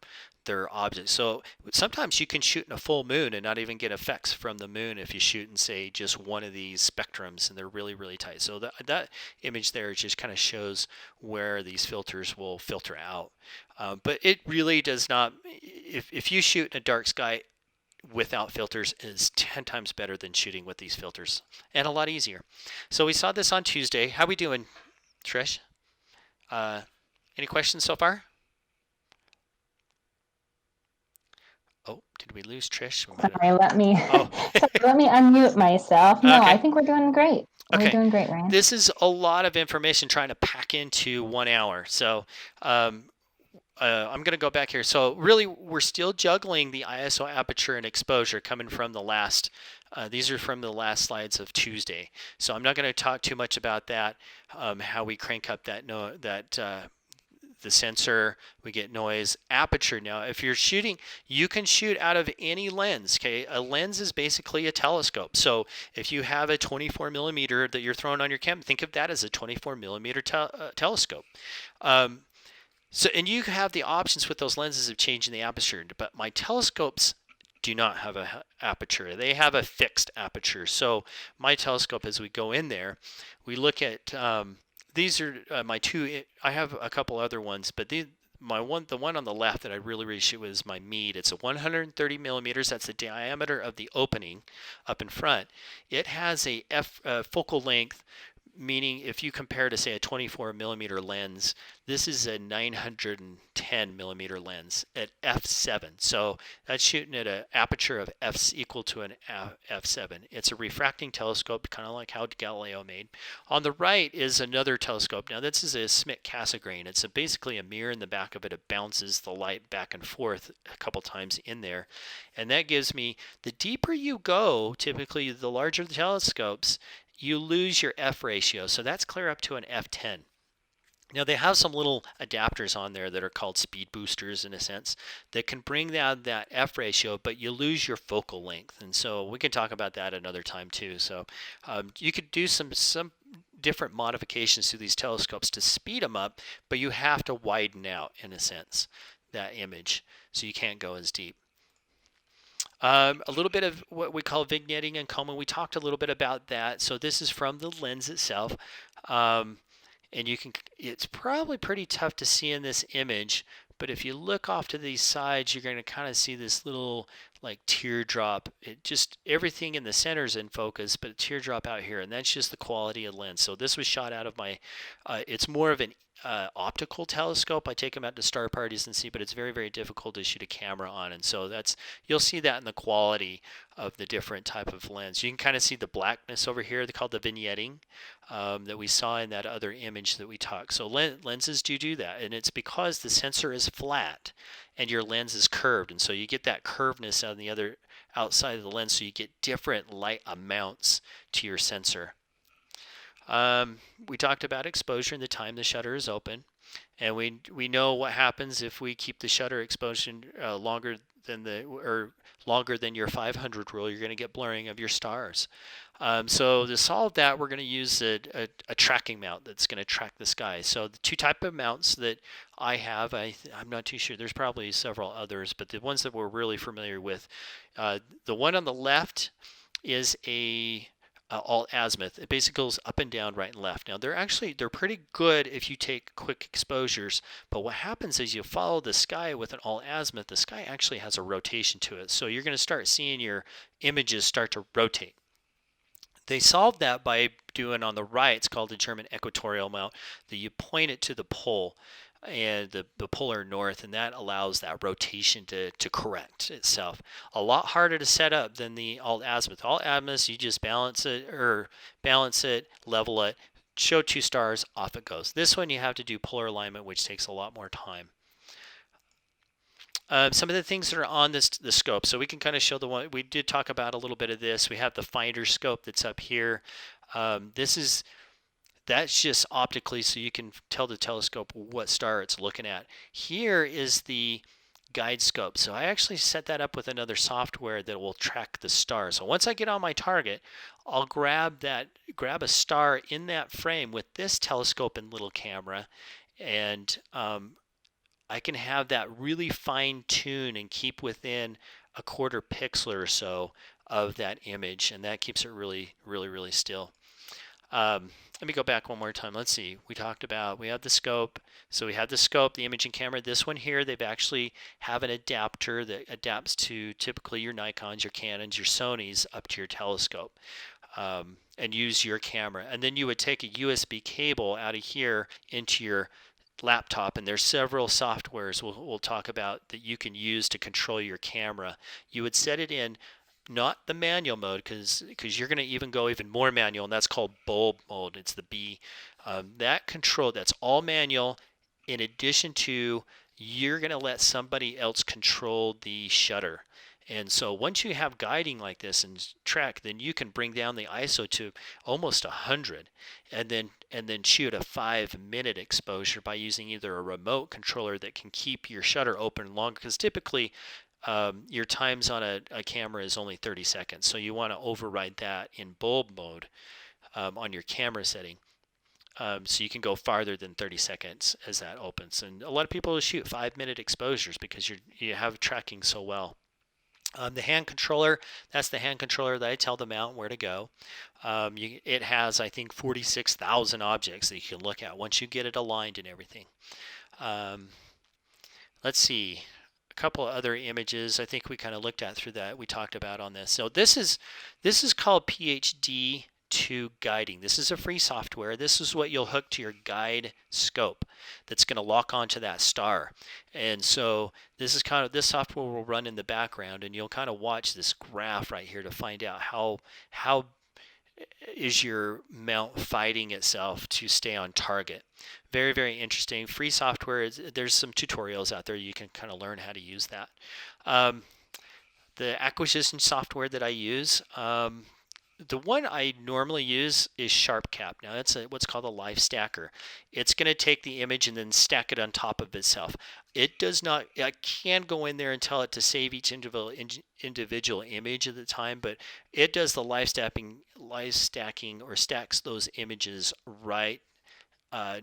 objects. So sometimes you can shoot in a full moon and not even get effects from the moon if you shoot in, say, just one of these spectrums, and they're really tight. So that image there just kind of shows where these filters will filter out. But it really does not, if you shoot in a dark sky without filters, is 10 times better than shooting with these filters, and a lot easier. So we saw this on Tuesday. How we doing, Trish? Any questions so far? Oh, did we lose Trish? Sorry, let me unmute myself. No, okay. I think we're doing great. We're doing great, Ryan. This is a lot of information trying to pack into 1 hour. So I'm going to go back here. So really, we're still juggling the ISO aperture and exposure coming from the last. These are from the last slides of Tuesday. So I'm not going to talk too much about that. How we crank up the sensor, we get noise. Aperture, now if you're shooting, you can shoot out of any lens. Okay, a lens is basically a telescope. So if you have a 24 millimeter that you're throwing on your camera, think of that as a 24 millimeter telescope. So, and you have the options with those lenses of changing the aperture, but my telescopes do not have a aperture. They have a fixed aperture. So my telescope, as we go in there, we look at these are my two. I have a couple other ones, but the one on the left that I really shoot with is my Meade. It's a 130 millimeters. That's the diameter of the opening up in front. It has a focal length, meaning if you compare to say a 24 millimeter lens, this is a 910 millimeter lens at f7. So that's shooting at an aperture of f equal to an f7. It's a refracting telescope, kind of like how Galileo made. On the right is another telescope. Now this is a Smith Cassegrain. It's basically a mirror in the back of it. It bounces the light back and forth a couple times in there, and that gives me, the deeper you go, typically the larger the telescopes, you lose your F ratio. So that's clear up to an F10. Now they have some little adapters on there that are called speed boosters in a sense that can bring down that F ratio, but you lose your focal length. And so we can talk about that another time too. So you could do some different modifications to these telescopes to speed them up, but you have to widen out in a sense that image, so you can't go as deep. A little bit of what we call vignetting and combing. We talked a little bit about that. So this is from the lens itself. And you can, it's probably pretty tough to see in this image, but if you look off to these sides, you're going to kind of see this little like teardrop. It just, everything in the center is in focus, but a teardrop out here, and that's just the quality of lens. So this was shot out of my, it's more of an optical telescope. I take them out to star parties and see, but it's very difficult to shoot a camera on, and so that's, you'll see that in the quality of the different type of lens. You can kind of see the blackness over here. They call the vignetting that we saw in that other image that we talked. So lenses do that, and it's because the sensor is flat and your lens is curved, and so you get that curvedness on the other outside of the lens, so you get different light amounts to your sensor. We talked about exposure and the time the shutter is open, and we know what happens if we keep the shutter exposure longer than your 500 rule. You're going to get blurring of your stars. So to solve that, we're going to use a tracking mount that's going to track the sky. So the two type of mounts that I have, I'm not too sure. There's probably several others, but the ones that we're really familiar with, the one on the left is a alt azimuth. It basically goes up and down, right and left. Now they're pretty good if you take quick exposures, but what happens is you follow the sky with an alt azimuth, the sky actually has a rotation to it. So you're going to start seeing your images start to rotate. They solved that by doing, on the right, it's called the German equatorial mount, that you point it to the pole and the polar north, and that allows that rotation to correct itself. A lot harder to set up than the alt azimuth. Alt azimuth, you just balance it, level it, show two stars, off it goes. This one you have to do polar alignment, which takes a lot more time. Some of the things that are on the scope, so we can kind of show the one we did talk about a little bit of this. We have the finder scope that's up here. That's just optically, so you can tell the telescope what star it's looking at. Here is the guide scope. So I actually set that up with another software that will track the stars. So once I get on my target, I'll grab a star in that frame with this telescope and little camera, and I can have that really fine tune and keep within a quarter pixel or so of that image, and that keeps it really still. Let me go back one more time. Let's see. We talked about, we have the scope. So we have the scope, the imaging camera. This one here, they've actually have an adapter that adapts to typically your Nikons, your Canons, your Sonys up to your telescope, and use your camera. And then you would take a USB cable out of here into your laptop, and there's several softwares we'll talk about that you can use to control your camera. You would set it in not the manual mode, because you're going to even go even more manual, and that's called bulb mode. It's the B. That control, that's all manual. In addition to, you're going to let somebody else control the shutter. And so once you have guiding like this and track, then you can bring down the ISO to almost 100, and then shoot a 5-minute exposure by using either a remote controller that can keep your shutter open longer, because typically your times on a camera is only 30 seconds. So you want to override that in bulb mode on your camera setting. So you can go farther than 30 seconds as that opens. And a lot of people shoot 5-minute exposures because you have tracking so well. The hand controller, that's the hand controller that I tell the mount where to go. It has, I think, 46,000 objects that you can look at once you get it aligned and everything. let's see, a couple of other images I think we kind of looked at through that we talked about on this. So this is called PhD 2 guiding. This is a free software. This is what you'll hook to your guide scope that's going to lock onto that star. And so this software will run in the background, and you'll kind of watch this graph right here to find out how is your mount fighting itself to stay on target. Very, very interesting. Free software. There's some tutorials out there you can kind of learn how to use that. The acquisition software that I use, the one I normally use is SharpCap. Now that's what's called a live stacker. It's going to take the image and then stack it on top of itself. It does not. I can go in there and tell it to save each individual image at the time, but it does the live stacking, or stacks those images right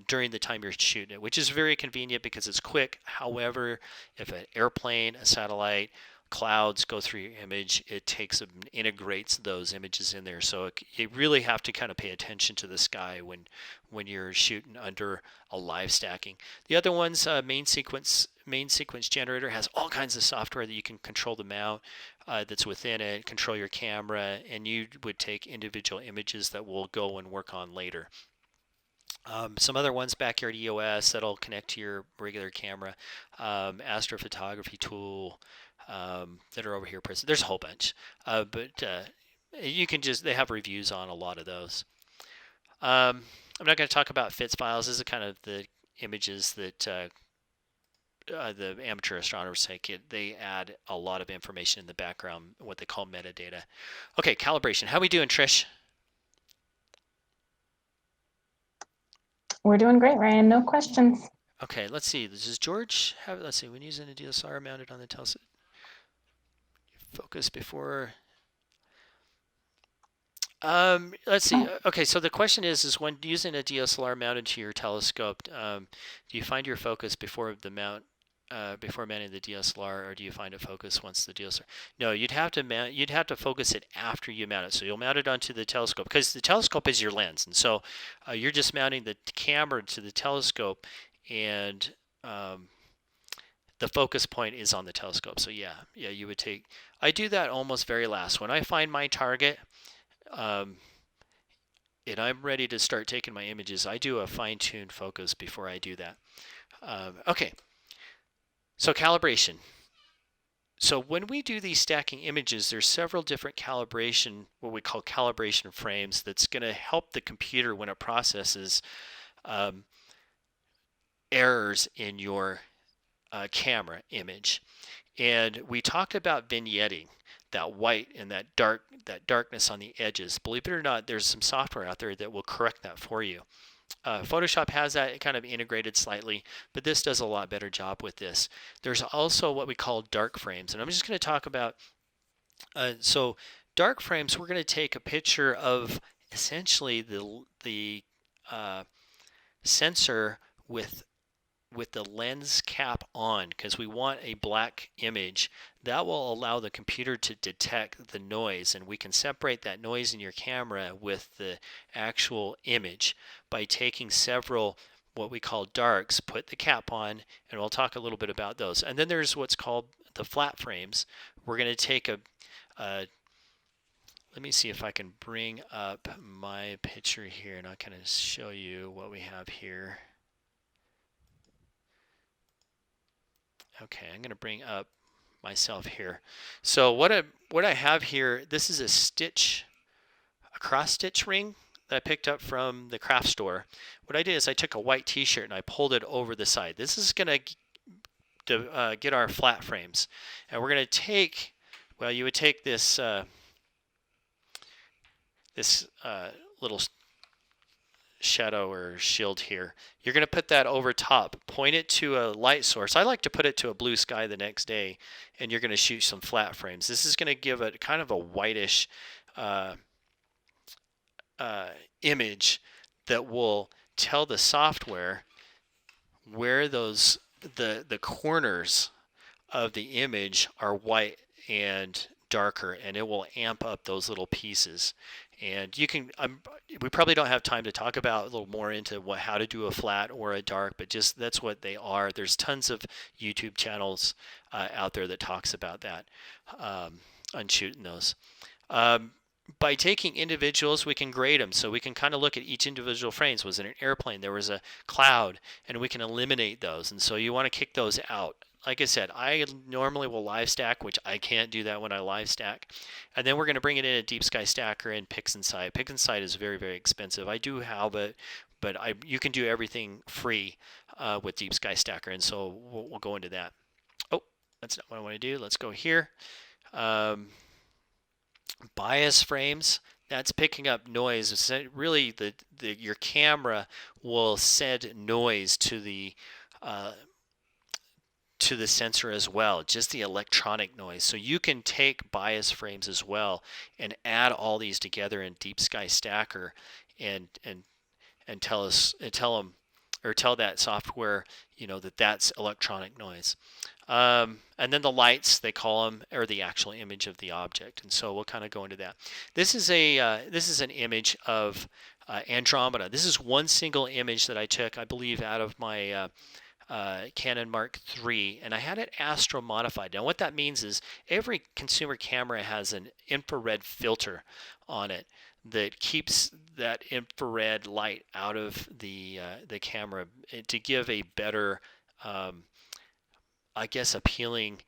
during the time you're shooting it, which is very convenient because it's quick. However, if an airplane, a satellite, clouds go through your image, it takes and integrates those images in there. So you really have to kind of pay attention to the sky when you're shooting under a live stacking. The other one's main sequence generator has all kinds of software that you can control the mount that's within it, control your camera, and you would take individual images that we'll go and work on later. Some other ones, Backyard EOS, that'll connect to your regular camera, Astrophotography tool, that are over here present. There's a whole bunch, but you can they have reviews on a lot of those. I'm not going to talk about FITS files. This is kind of the images that the amateur astronomers take. They add a lot of information in the background, what they call metadata. Okay, calibration. How we doing, Trish? We're doing great, Ryan. No questions. Okay, let's see. Does George have? Let's see. When using a DSLR mounted on the telescope, focus before. Let's see. Okay, so the question is when using a DSLR mounted to your telescope, do you find your focus before the mount, before mounting the DSLR, or do you find it focus once the DSLR? No, you'd have to focus it after you mount it. So you'll mount it onto the telescope because the telescope is your lens, and so you're just mounting the camera to the telescope, and the focus point is on the telescope. So yeah, you would take. I do that almost very last when I find my target. And I'm ready to start taking my images. I do a fine-tuned focus before I do that. Okay, so calibration. So when we do these stacking images, there's several different calibration, what we call calibration frames, that's going to help the computer when it processes errors in your camera image. And we talked about vignetting, that white and that darkness on the edges. Believe it or not, there's some software out there that will correct that for you. Photoshop has that kind of integrated slightly, but this does a lot better job with this. There's also what we call dark frames, and I'm just going to talk about. So dark frames, we're going to take a picture of essentially the sensor with the lens cap on, because we want a black image. That will allow the computer to detect the noise, and we can separate that noise in your camera with the actual image by taking several what we call darks, put the cap on, and we'll talk a little bit about those. And then there's what's called the flat frames. We're going to take let me see if I can bring up my picture here, and I'll kind of show you what we have here. Okay, I'm going to bring up myself here. So what I have here, this is a cross stitch ring that I picked up from the craft store. What I did is I took a white t-shirt and I pulled it over the side. This is going to get our flat frames. And we're going to take, well, you would take this little shadow or shield here. You're going to put that over top, point it to a light source. I like to put it to a blue sky the next day, and you're going to shoot some flat frames. This is going to give it kind of a whitish image that will tell the software where the corners of the image are white and darker, and it will amp up those little pieces. And you can, we probably don't have time to talk about a little more into how to do a flat or a dark, but just that's what they are. There's tons of YouTube channels out there that talks about that, on shooting those. By taking individuals, we can grade them. So we can kind of look at each individual frames. Was it an airplane? There was a cloud, and we can eliminate those. And so you want to kick those out. Like I said, I normally will live stack, which I can't do that when I live stack. And then we're going to bring it in a Deep Sky Stacker and PixInsight. PixInsight is very, very expensive. I do have it, but you can do everything free with Deep Sky Stacker. And so we'll go into that. Oh, that's not what I want to do. Let's go here. Bias frames, that's picking up noise. Really, your camera will send noise to the sensor as well, just the electronic noise. So you can take bias frames as well and add all these together in Deep Sky Stacker and tell that software, that's electronic noise. And then the lights, they call them, are the actual image of the object. And so we'll kind of go into that. This is an image of Andromeda. This is one single image that I took, I believe, out of my Canon Mark III, and I had it astro modified. Now what that means is every consumer camera has an infrared filter on it that keeps that infrared light out of the camera to give a better, I guess, appealing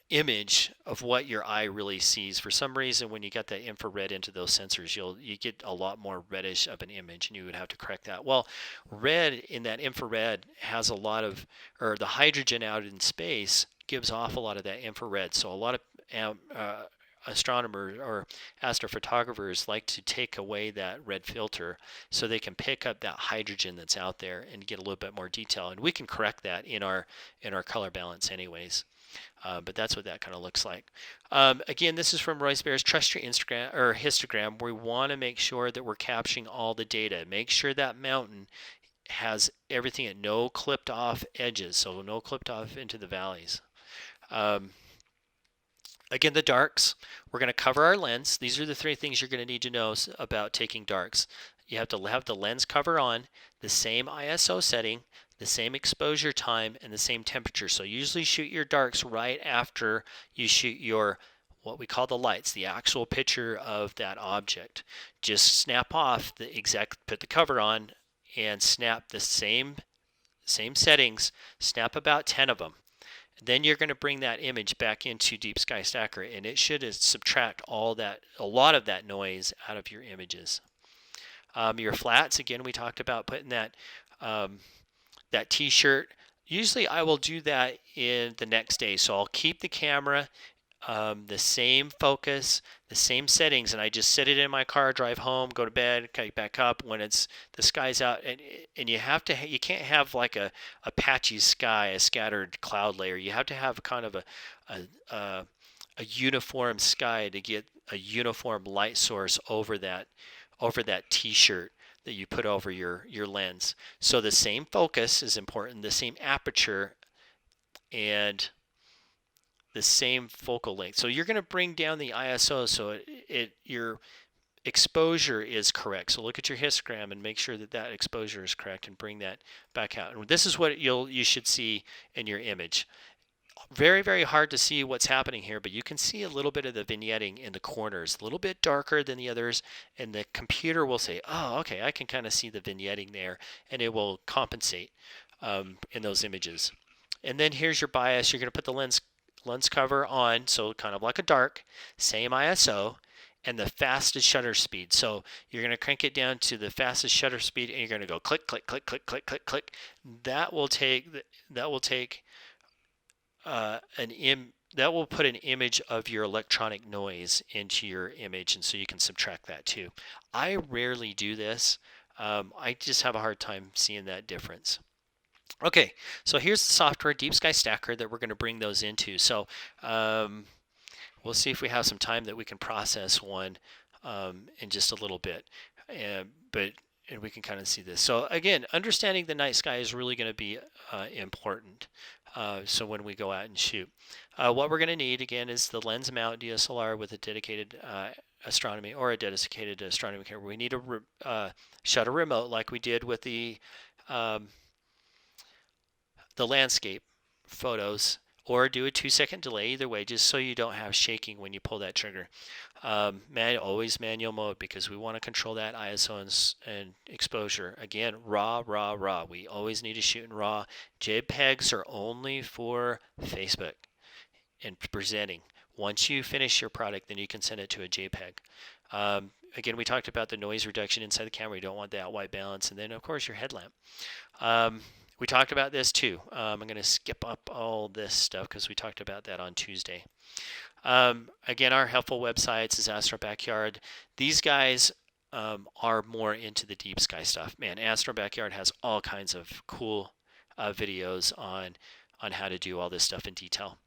image of what your eye really sees. For some reason, when you get that infrared into those sensors, you get a lot more reddish of an image, and you would have to correct that. Well, red in that infrared has a lot of, or the hydrogen out in space gives off a lot of that infrared. So a lot of astronomers or astrophotographers like to take away that red filter so they can pick up that hydrogen that's out there and get a little bit more detail. And we can correct that in our color balance anyways. But that's what that kind of looks like. Again, this is from Royce Bear's Trust Your Instagram or Histogram. We want to make sure that we're capturing all the data. Make sure that mountain has everything at no clipped off edges, so no clipped off into the valleys. Again, the darks, we're going to cover our lens. These are the three things you're going to need to know about taking darks. You have to have the lens cover on, the same ISO setting, the same exposure time, and the same temperature. So usually shoot your darks right after you shoot your, what we call the lights, the actual picture of that object. Just snap off put the cover on and snap the same settings, snap about 10 of them. Then you're going to bring that image back into Deep Sky Stacker, and it should subtract a lot of that noise out of your images. Your flats, again, we talked about putting that t-shirt. Usually I will do that in the next day. So I'll keep the camera, the same focus, the same settings, and I just sit it in my car, drive home, go to bed, get back up when the sky's out. And you can't have like a patchy sky, a scattered cloud layer. You have to have kind of a uniform sky to get a uniform light source over that t-shirt that you put over your lens. So the same focus is important, the same aperture, and the same focal length. So you're going to bring down the ISO so your exposure is correct. So look at your histogram and make sure that exposure is correct and bring that back out. And this is what you should see in your image. Very, very hard to see what's happening here, but you can see a little bit of the vignetting in the corners, a little bit darker than the others, and the computer will say, oh, okay, I can kind of see the vignetting there, and it will compensate in those images. And then here's your bias. You're going to put the lens cover on, so kind of like a dark, same ISO, and the fastest shutter speed. So you're going to crank it down to the fastest shutter speed, and you're going to go click, click, click, click, click, click, click. That will put an image of your electronic noise into your image, and so you can subtract that too. I rarely do this. I just have a hard time seeing that difference. Okay, so here's the software, Deep Sky Stacker, that we're going to bring those into. So we'll see if we have some time that we can process one in just a little bit. And we can kind of see this. So again, understanding the night sky is really going to be important. So when we go out and shoot. What we're going to need, again, is the lens mount DSLR with a dedicated astronomy or a dedicated astronomy camera. We need a shutter remote like we did with the landscape photos, or do a 2-second delay, either way, just so you don't have shaking when you pull that trigger. Always manual mode, because we want to control that ISO and exposure. Again, raw. We always need to shoot in raw. JPEGs are only for Facebook and presenting. Once you finish your product, then you can send it to a JPEG. Again, we talked about the noise reduction inside the camera. You don't want that white balance. And then, of course, your headlamp. We talked about this too. I'm going to skip up all this stuff because we talked about that on Tuesday. Again, our helpful websites is Astro Backyard. These guys are more into the deep sky stuff. Man, Astro Backyard has all kinds of cool videos on how to do all this stuff in detail.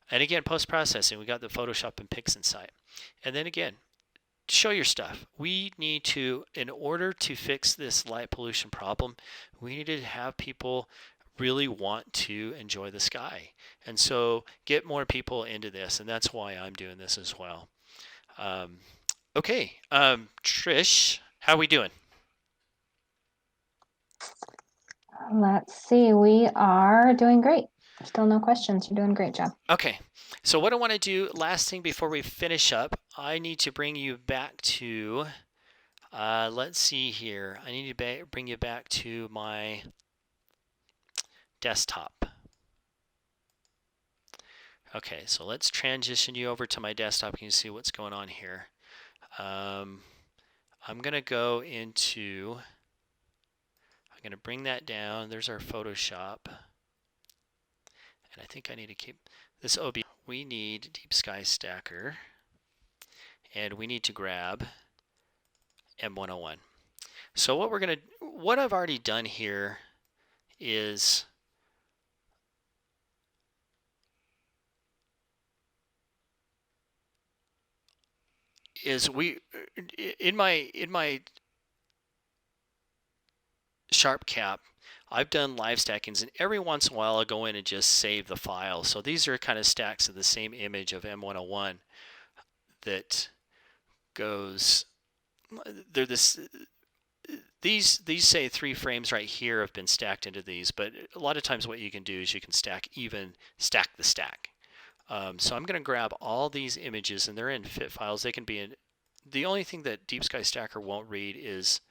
And again, post-processing, we got the Photoshop and Pixin site. And then again, show your stuff. We need to, in order to fix this light pollution problem, we need to have people really want to enjoy the sky. And so get more people into this, and that's why I'm doing this as well. Okay, Trish, how are we doing? Let's see, we are doing great. Still no questions. You're doing a great job. Okay, so what I want to do, last thing before we finish up, I need to bring you back to, let's see here. I need to bring you back to my desktop. Okay, so let's transition you over to my desktop. You can see what's going on here. I'm going to go into, I'm going to bring that down. There's our Photoshop. And I think I need to keep this OB. We need Deep Sky Stacker. And we need to grab M101. So what I've already done here is in my Sharp Cap, I've done live stackings, and every once in a while I'll go in and just save the file. So these are kind of stacks of the same image of M101 that goes. They're these say 3 frames right here have been stacked into these, but a lot of times what you can do is you can stack the stack. So I'm going to grab all these images, and they're in FIT files. They can be in. The only thing that Deep Sky Stacker won't read is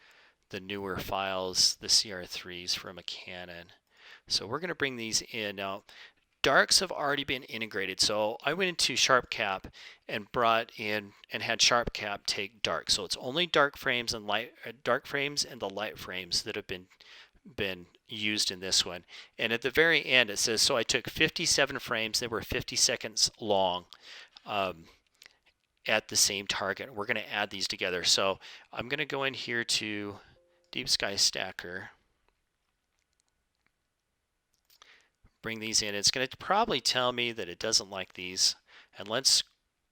the newer files, the CR3s from a Canon. So we're going to bring these in. Now, darks have already been integrated. So I went into Sharp Cap and brought in and had Sharp Cap take dark. So it's only dark frames and the light frames that have been used in this one. And at the very end it says, so I took 57 frames that were 50 seconds long at the same target. We're going to add these together. So I'm going to go in here to Deep Sky Stacker, bring these in. It's going to probably tell me that it doesn't like these. And let's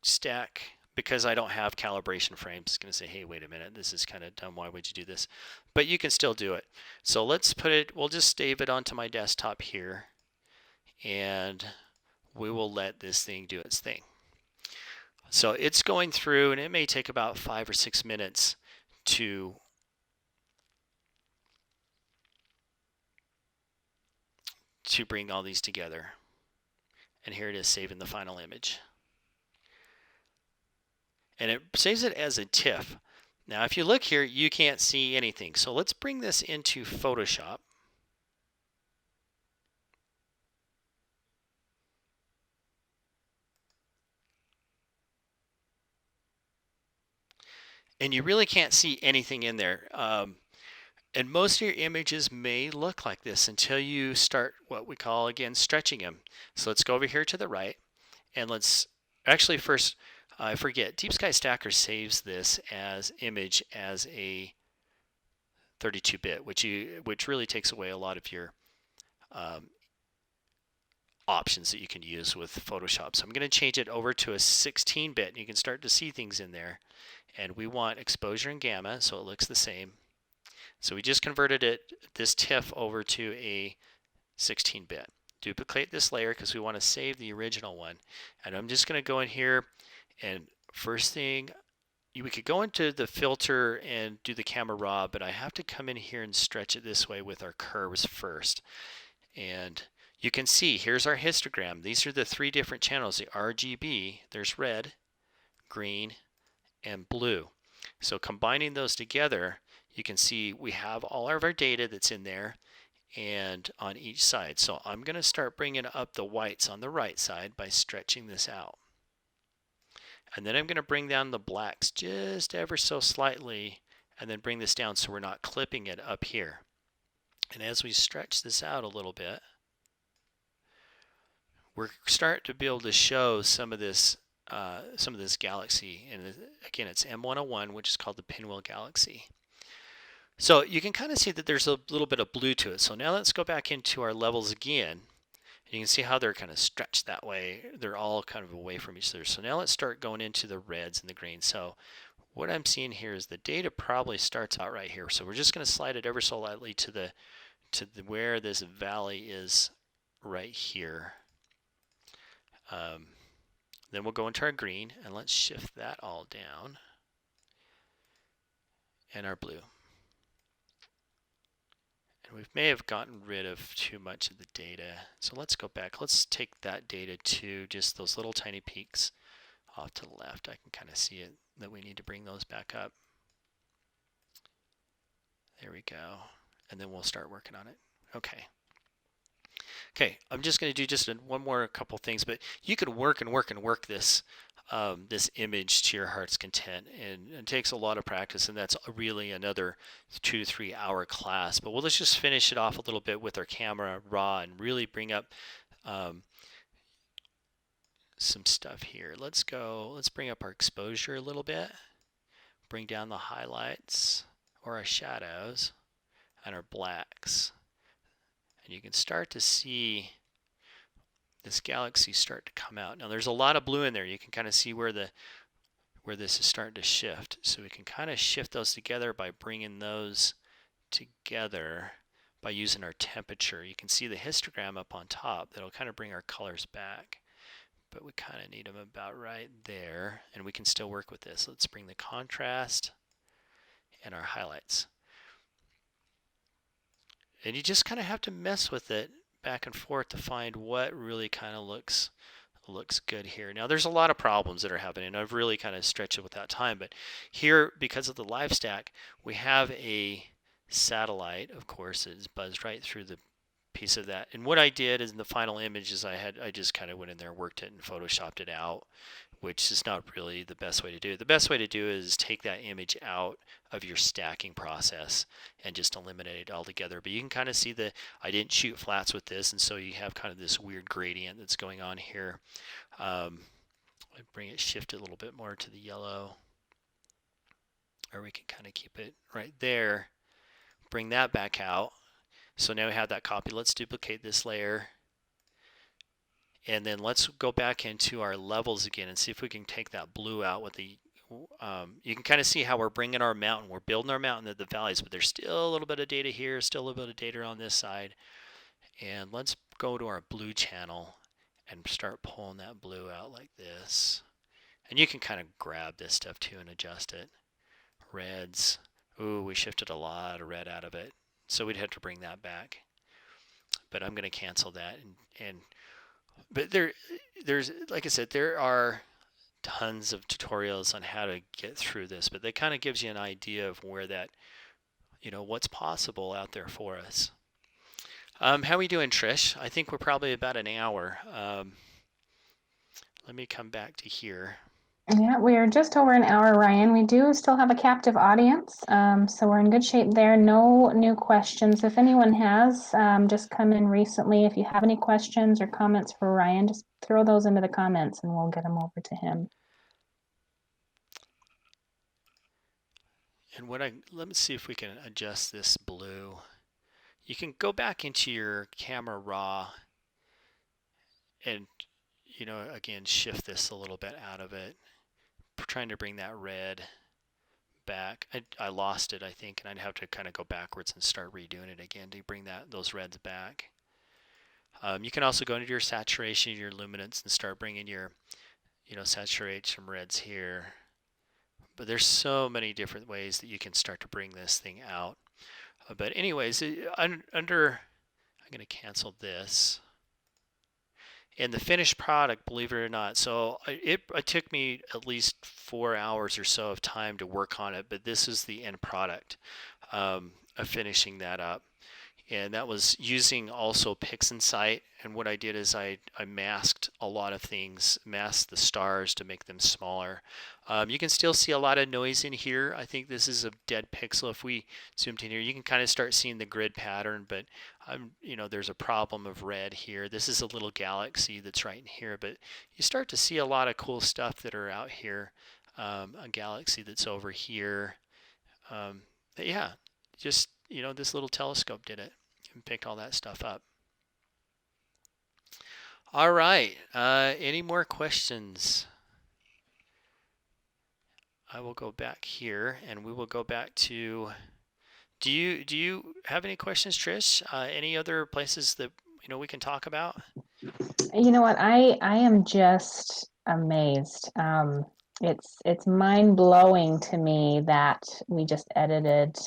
stack, because I don't have calibration frames, it's going to say, hey, wait a minute, this is kind of dumb. Why would you do this? But you can still do it. So let's we'll just save it onto my desktop here, and we will let this thing do its thing. So it's going through, and it may take about 5 or 6 minutes to bring all these together. And here it is, saving the final image. And it saves it as a TIFF. Now, if you look here, you can't see anything. So let's bring this into Photoshop. And you really can't see anything in there. And most of your images may look like this until you start what we call, again, stretching them. So let's go over here to the right, and let's actually first, I forget, Deep Sky Stacker saves this as image as a 32-bit, which really takes away a lot of your options that you can use with Photoshop. So I'm going to change it over to a 16-bit, and you can start to see things in there. And we want exposure and gamma, so it looks the same. So we just converted this TIFF over to a 16-bit. duplicate this layer because we want to save the original one. And I'm just going to go in here, and first thing, we could go into the filter and do the camera raw, but I have to come in here and stretch it this way with our curves first. And you can see, here's our histogram. These are the 3 different channels, the RGB. There's red, green, and blue. So combining those together, you can see we have all of our data that's in there and on each side. So I'm going to start bringing up the whites on the right side by stretching this out. And then I'm going to bring down the blacks just ever so slightly, and then bring this down so we're not clipping it up here. And as we stretch this out a little bit, we're starting to be able to show some of this galaxy. And again, it's M101, which is called the Pinwheel galaxy. So you can kind of see that there's a little bit of blue to it. So now let's go back into our levels again. You can see how they're kind of stretched that way. They're all kind of away from each other. So now let's start going into the reds and the greens. So what I'm seeing here is the data probably starts out right here. So we're just going to slide it ever so lightly to where this valley is right here. Then we'll go into our green, and let's shift that all down, and our blue. And we may have gotten rid of too much of the data. So let's go back. Let's take that data to just those little tiny peaks off to the left. I can kind of see it, that we need to bring those back up. There we go. And then we'll start working on it. Okay. Okay, I'm just going to do just one more couple things, but you can work and work and work this this image to your heart's content, and it takes a lot of practice, and that's really another 2 to 3 hour class. But let's just finish it off a little bit with our camera raw and really bring up some stuff here. Let's bring up our exposure a little bit, bring down the highlights or our shadows and our blacks. And you can start to see this galaxy start to come out. Now there's a lot of blue in there. You can kind of see where this is starting to shift. So we can kind of shift those together by bringing those together by using our temperature. You can see the histogram up on top. That'll kind of bring our colors back. But we kind of need them about right there. And we can still work with this. Let's bring the contrast and our highlights. And you just kind of have to mess with it back and forth to find what really kind of looks good here. Now there's a lot of problems that are happening. I've really kind of stretched it without time, but here, because of the live stack, we have a satellite, of course, it's buzzed right through the piece of that. And what I did is in the final image is I just kind of went in there, worked it, and photoshopped it out, which is not really the best way to do it. The best way to do it is take that image out of your stacking process and just eliminate it altogether. But you can kind of see that I didn't shoot flats with this, and so you have kind of this weird gradient that's going on here. I bring it, shift it a little bit more to the yellow, or we can kind of keep it right there. Bring that back out. So now we have that copy. Let's duplicate this layer. And then let's go back into our levels again and see if we can take that blue out with the, you can kind of see how we're bringing our mountain. We're building our mountain at the valleys, but there's still a little bit of data here, still a little bit of data on this side. And let's go to our blue channel and start pulling that blue out like this. And you can kind of grab this stuff too and adjust it. Reds. Ooh, we shifted a lot of red out of it. So we'd have to bring that back. But I'm going to cancel that. But there's, like I said, there are tons of tutorials on how to get through this, but that kind of gives you an idea of where that, what's possible out there for us. How are we doing, Trish? I think we're probably about an hour. Let me come back to here. Yeah, we are just over an hour, Ryan. We do still have a captive audience, so we're in good shape there. No new questions. If anyone has just come in recently, if you have any questions or comments for Ryan, just throw those into the comments and we'll get them over to him. And let me see if we can adjust this blue. You can go back into your camera raw and, again, shift this a little bit out of it. Trying to bring that red back. I lost it, I think, and I'd have to kind of go backwards and start redoing it again to bring those reds back. You can also go into your saturation, your luminance, and start bringing your, saturate some reds here. But there's so many different ways that you can start to bring this thing out. But anyways, I'm going to cancel this. And the finished product, believe it or not, so it took me at least 4 hours or so of time to work on it, but this is the end product of finishing that up. And that was using also PixInsight. And what I did is I masked a lot of things, masked the stars to make them smaller. You can still see a lot of noise in here. I think this is a dead pixel. If we zoomed in here, you can kind of start seeing the grid pattern, but there's a problem of red here. This is a little galaxy that's right in here, but you start to see a lot of cool stuff that are out here. A galaxy that's over here. Yeah, just this little telescope did it and picked all that stuff up. All right, any more questions? I will go back here and we will go back to, do you have any questions, Trish? Any other places that we can talk about? You know what, I am just amazed. It's mind-blowing to me that we just edited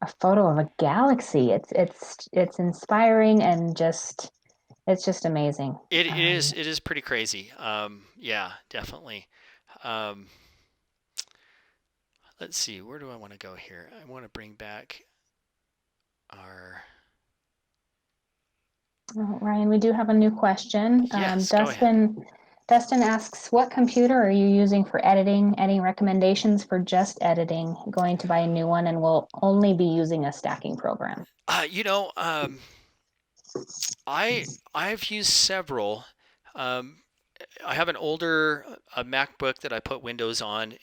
a photo of a galaxy. It's inspiring and it's just amazing. It is pretty crazy. Yeah, definitely. Let's see, where do I want to go here? I want to bring back our... Oh, Ryan, we do have a new question. Yes, go ahead. Dustin asks, what computer are you using for editing? Any recommendations for just editing? Going to buy a new one and will only be using a stacking program. I've used several. I have an older MacBook that I put Windows on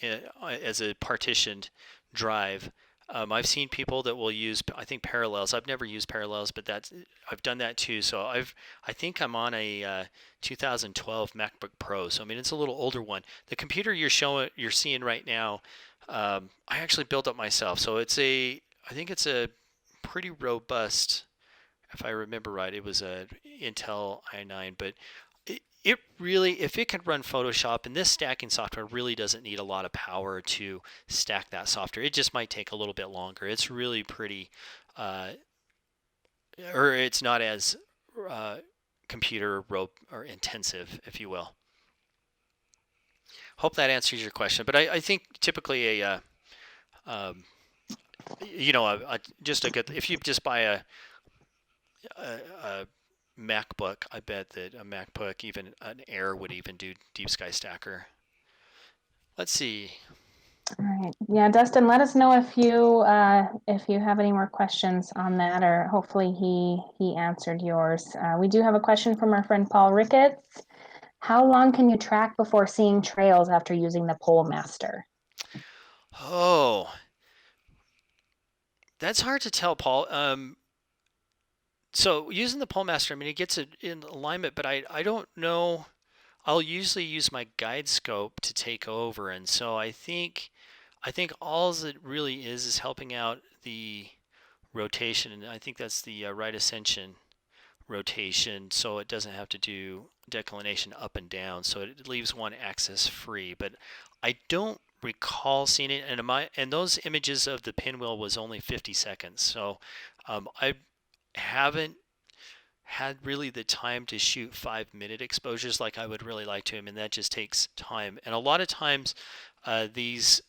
as a partitioned drive. I've seen people that will use, I think, Parallels. I've never used Parallels, but I've done that too. So I think I'm on a 2012 MacBook Pro. So I mean, it's a little older one. The computer you're seeing right now, I actually built up myself. So I think it's a pretty robust. If I remember right, it was a Intel i9, but it really, if it can run Photoshop, and this stacking software really doesn't need a lot of power to stack that software. It just might take a little bit longer. It's really pretty, or it's not as computer or intensive, if you will. Hope that answers your question. But I think typically just a good, if you just buy a MacBook, I bet that a MacBook, even an Air, would even do Deep Sky Stacker. Let's see. All right. Yeah, Dustin, let us know if you have any more questions on that, or hopefully he answered yours. We do have a question from our friend Paul Ricketts. How long can you track before seeing trails after using the PoleMaster? Oh, that's hard to tell, Paul. So using the PoleMaster, I mean, it gets it in alignment, but I don't know. I'll usually use my guide scope to take over, and so I think all it really is helping out the rotation, and I think that's the right ascension rotation, so it doesn't have to do declination up and down, so it leaves one axis free. But I don't recall seeing it, and those images of the pinwheel was only 50 seconds, so I haven't had really the time to shoot 5-minute exposures like I would really like to, and that just takes time. And a lot of times these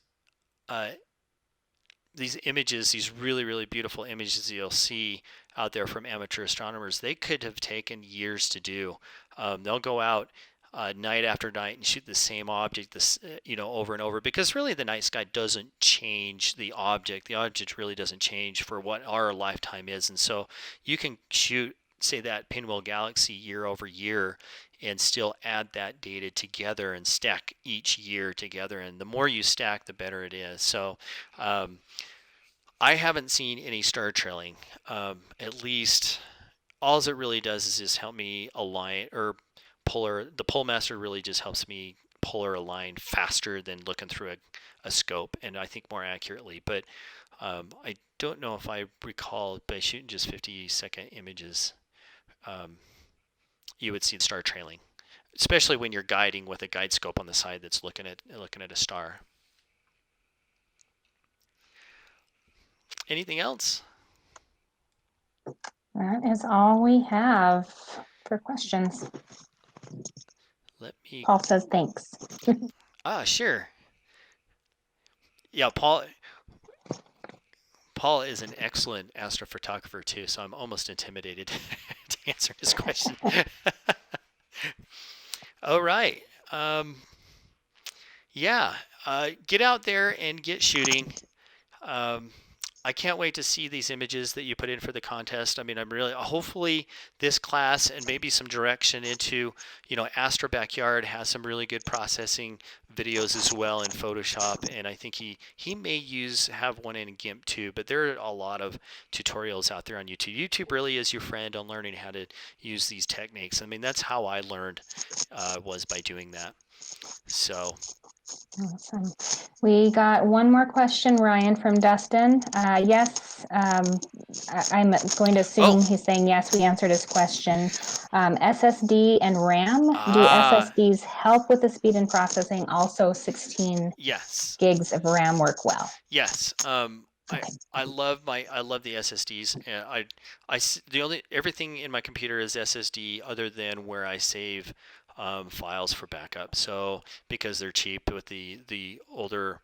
images, these really, really beautiful images you'll see out there from amateur astronomers, they could have taken years to do. They'll go out night after night and shoot the same object over and over, because really the night sky doesn't change the object. The object really doesn't change for what our lifetime is. And so you can shoot, say, that Pinwheel galaxy year over year and still add that data together and stack each year together. And the more you stack, the better it is. So I haven't seen any star trailing. At least all it really does is just help me align, or the PoleMaster really just helps me polar align faster than looking through a scope, and I think more accurately. But I don't know if I recall by shooting just 50-second images you would see the star trailing, especially when you're guiding with a guide scope on the side that's looking at a star. Anything else? That is all we have for questions. Let me. Paul says thanks. Sure. Yeah, Paul is an excellent astrophotographer too, so I'm almost intimidated to answer his question. All right. Yeah, get out there and get shooting. I can't wait to see these images that you put in for the contest. I mean, I'm really, hopefully this class and maybe some direction into, Astro Backyard has some really good processing videos as well in Photoshop. And I think he may have one in GIMP too, but there are a lot of tutorials out there on YouTube. YouTube really is your friend on learning how to use these techniques. I mean, that's how I learned, was by doing that. So. Awesome. We got one more question, Ryan, from Dustin. Yes, I'm going to assume he's saying yes, we answered his question. SSD and RAM, do SSDs help with the speed and processing? Also 16 gigs of RAM work well? Yes. Okay. I love the SSDs. And everything in my computer is SSD other than where I save files for backup. So because they're cheap with the older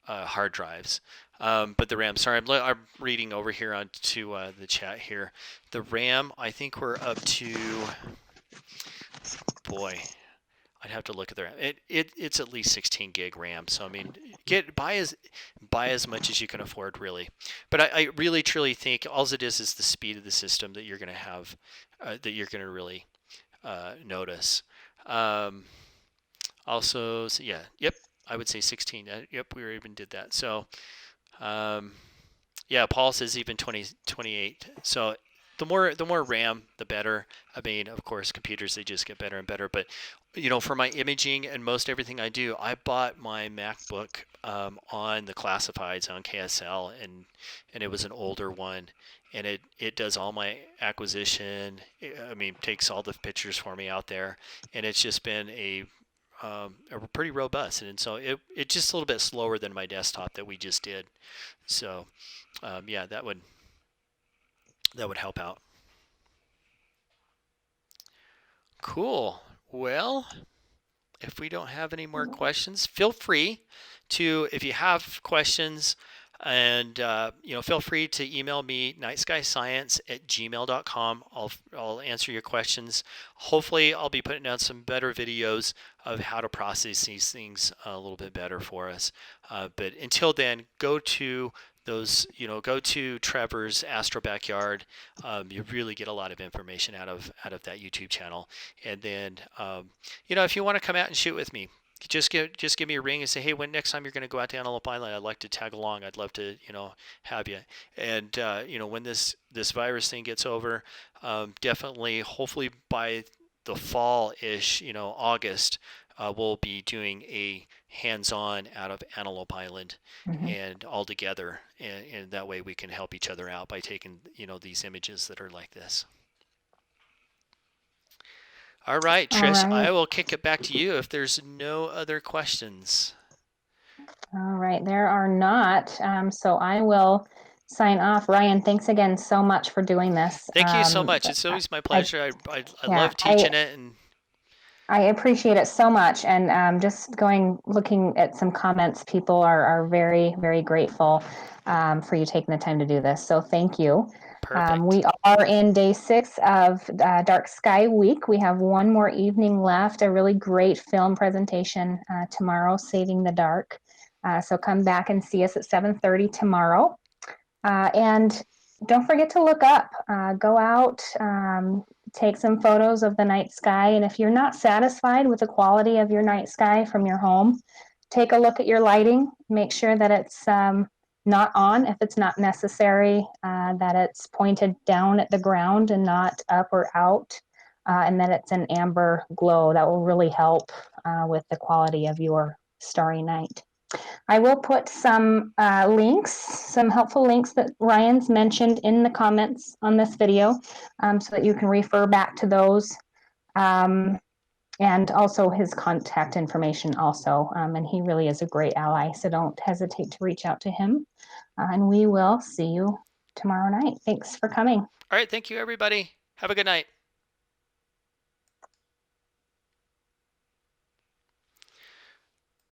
hard drives. But the RAM, sorry, I'm reading over here onto the chat here. The RAM, I think we're up to, boy, I'd have to look at the RAM. It's at least 16 gig RAM. So I mean, buy as much as you can afford, really. But I really truly think all it is the speed of the system that you're going to have, that you're going to really notice. Also, so yeah, yep, I would say 16. Yep, we even did that. So, yeah, Paul says even 28. So the more RAM, the better. I mean, of course, computers, they just get better and better. But for my imaging and most everything I do, I bought my MacBook on the classifieds on KSL, and it was an older one. And it does all my acquisition. I mean, takes all the pictures for me out there, and it's just been a pretty robust. And so it's just a little bit slower than my desktop that we just did. So yeah, that would help out. Cool. Well, if we don't have any more questions, feel free to, if you have questions. And feel free to email me nightskyscience@gmail.com. I'll answer your questions. Hopefully, I'll be putting out some better videos of how to process these things a little bit better for us. But until then, go to Trevor's Astro Backyard. You really get a lot of information out of that YouTube channel. And then if you want to come out and shoot with me, just give me a ring and say, hey, when next time you're going to go out to Antelope Island, I'd like to tag along. I'd love to, have you. And, when this virus thing gets over, definitely, hopefully by the fall-ish, August, we'll be doing a hands-on out of Antelope Island and all together. And that way we can help each other out by taking, these images that are like this. All right, Trish, I will kick it back to you if there's no other questions. All right, there are not. So I will sign off. Ryan, thanks again so much for doing this. Thank you so much. It's always my pleasure. I love teaching it. And I appreciate it so much. And just looking at some comments, people are very, very grateful for you taking the time to do this. So thank you. We are in day 6 of Dark Sky Week. We have one more evening left, a really great film presentation tomorrow, Saving the Dark. So come back and see us at 7:30 tomorrow. And don't forget to look up, go out, take some photos of the night sky. And if you're not satisfied with the quality of your night sky from your home, take a look at your lighting, make sure that it's not on if it's not necessary, that it's pointed down at the ground and not up or out, and that it's an amber glow. That will really help with the quality of your starry night. I will put some links, some helpful links that Ryan's mentioned in the comments on this video, so that you can refer back to those, and also his contact information also. And he really is a great ally, so don't hesitate to reach out to him. And we will see you tomorrow night. Thanks for coming. All right, thank you, everybody. Have a good night.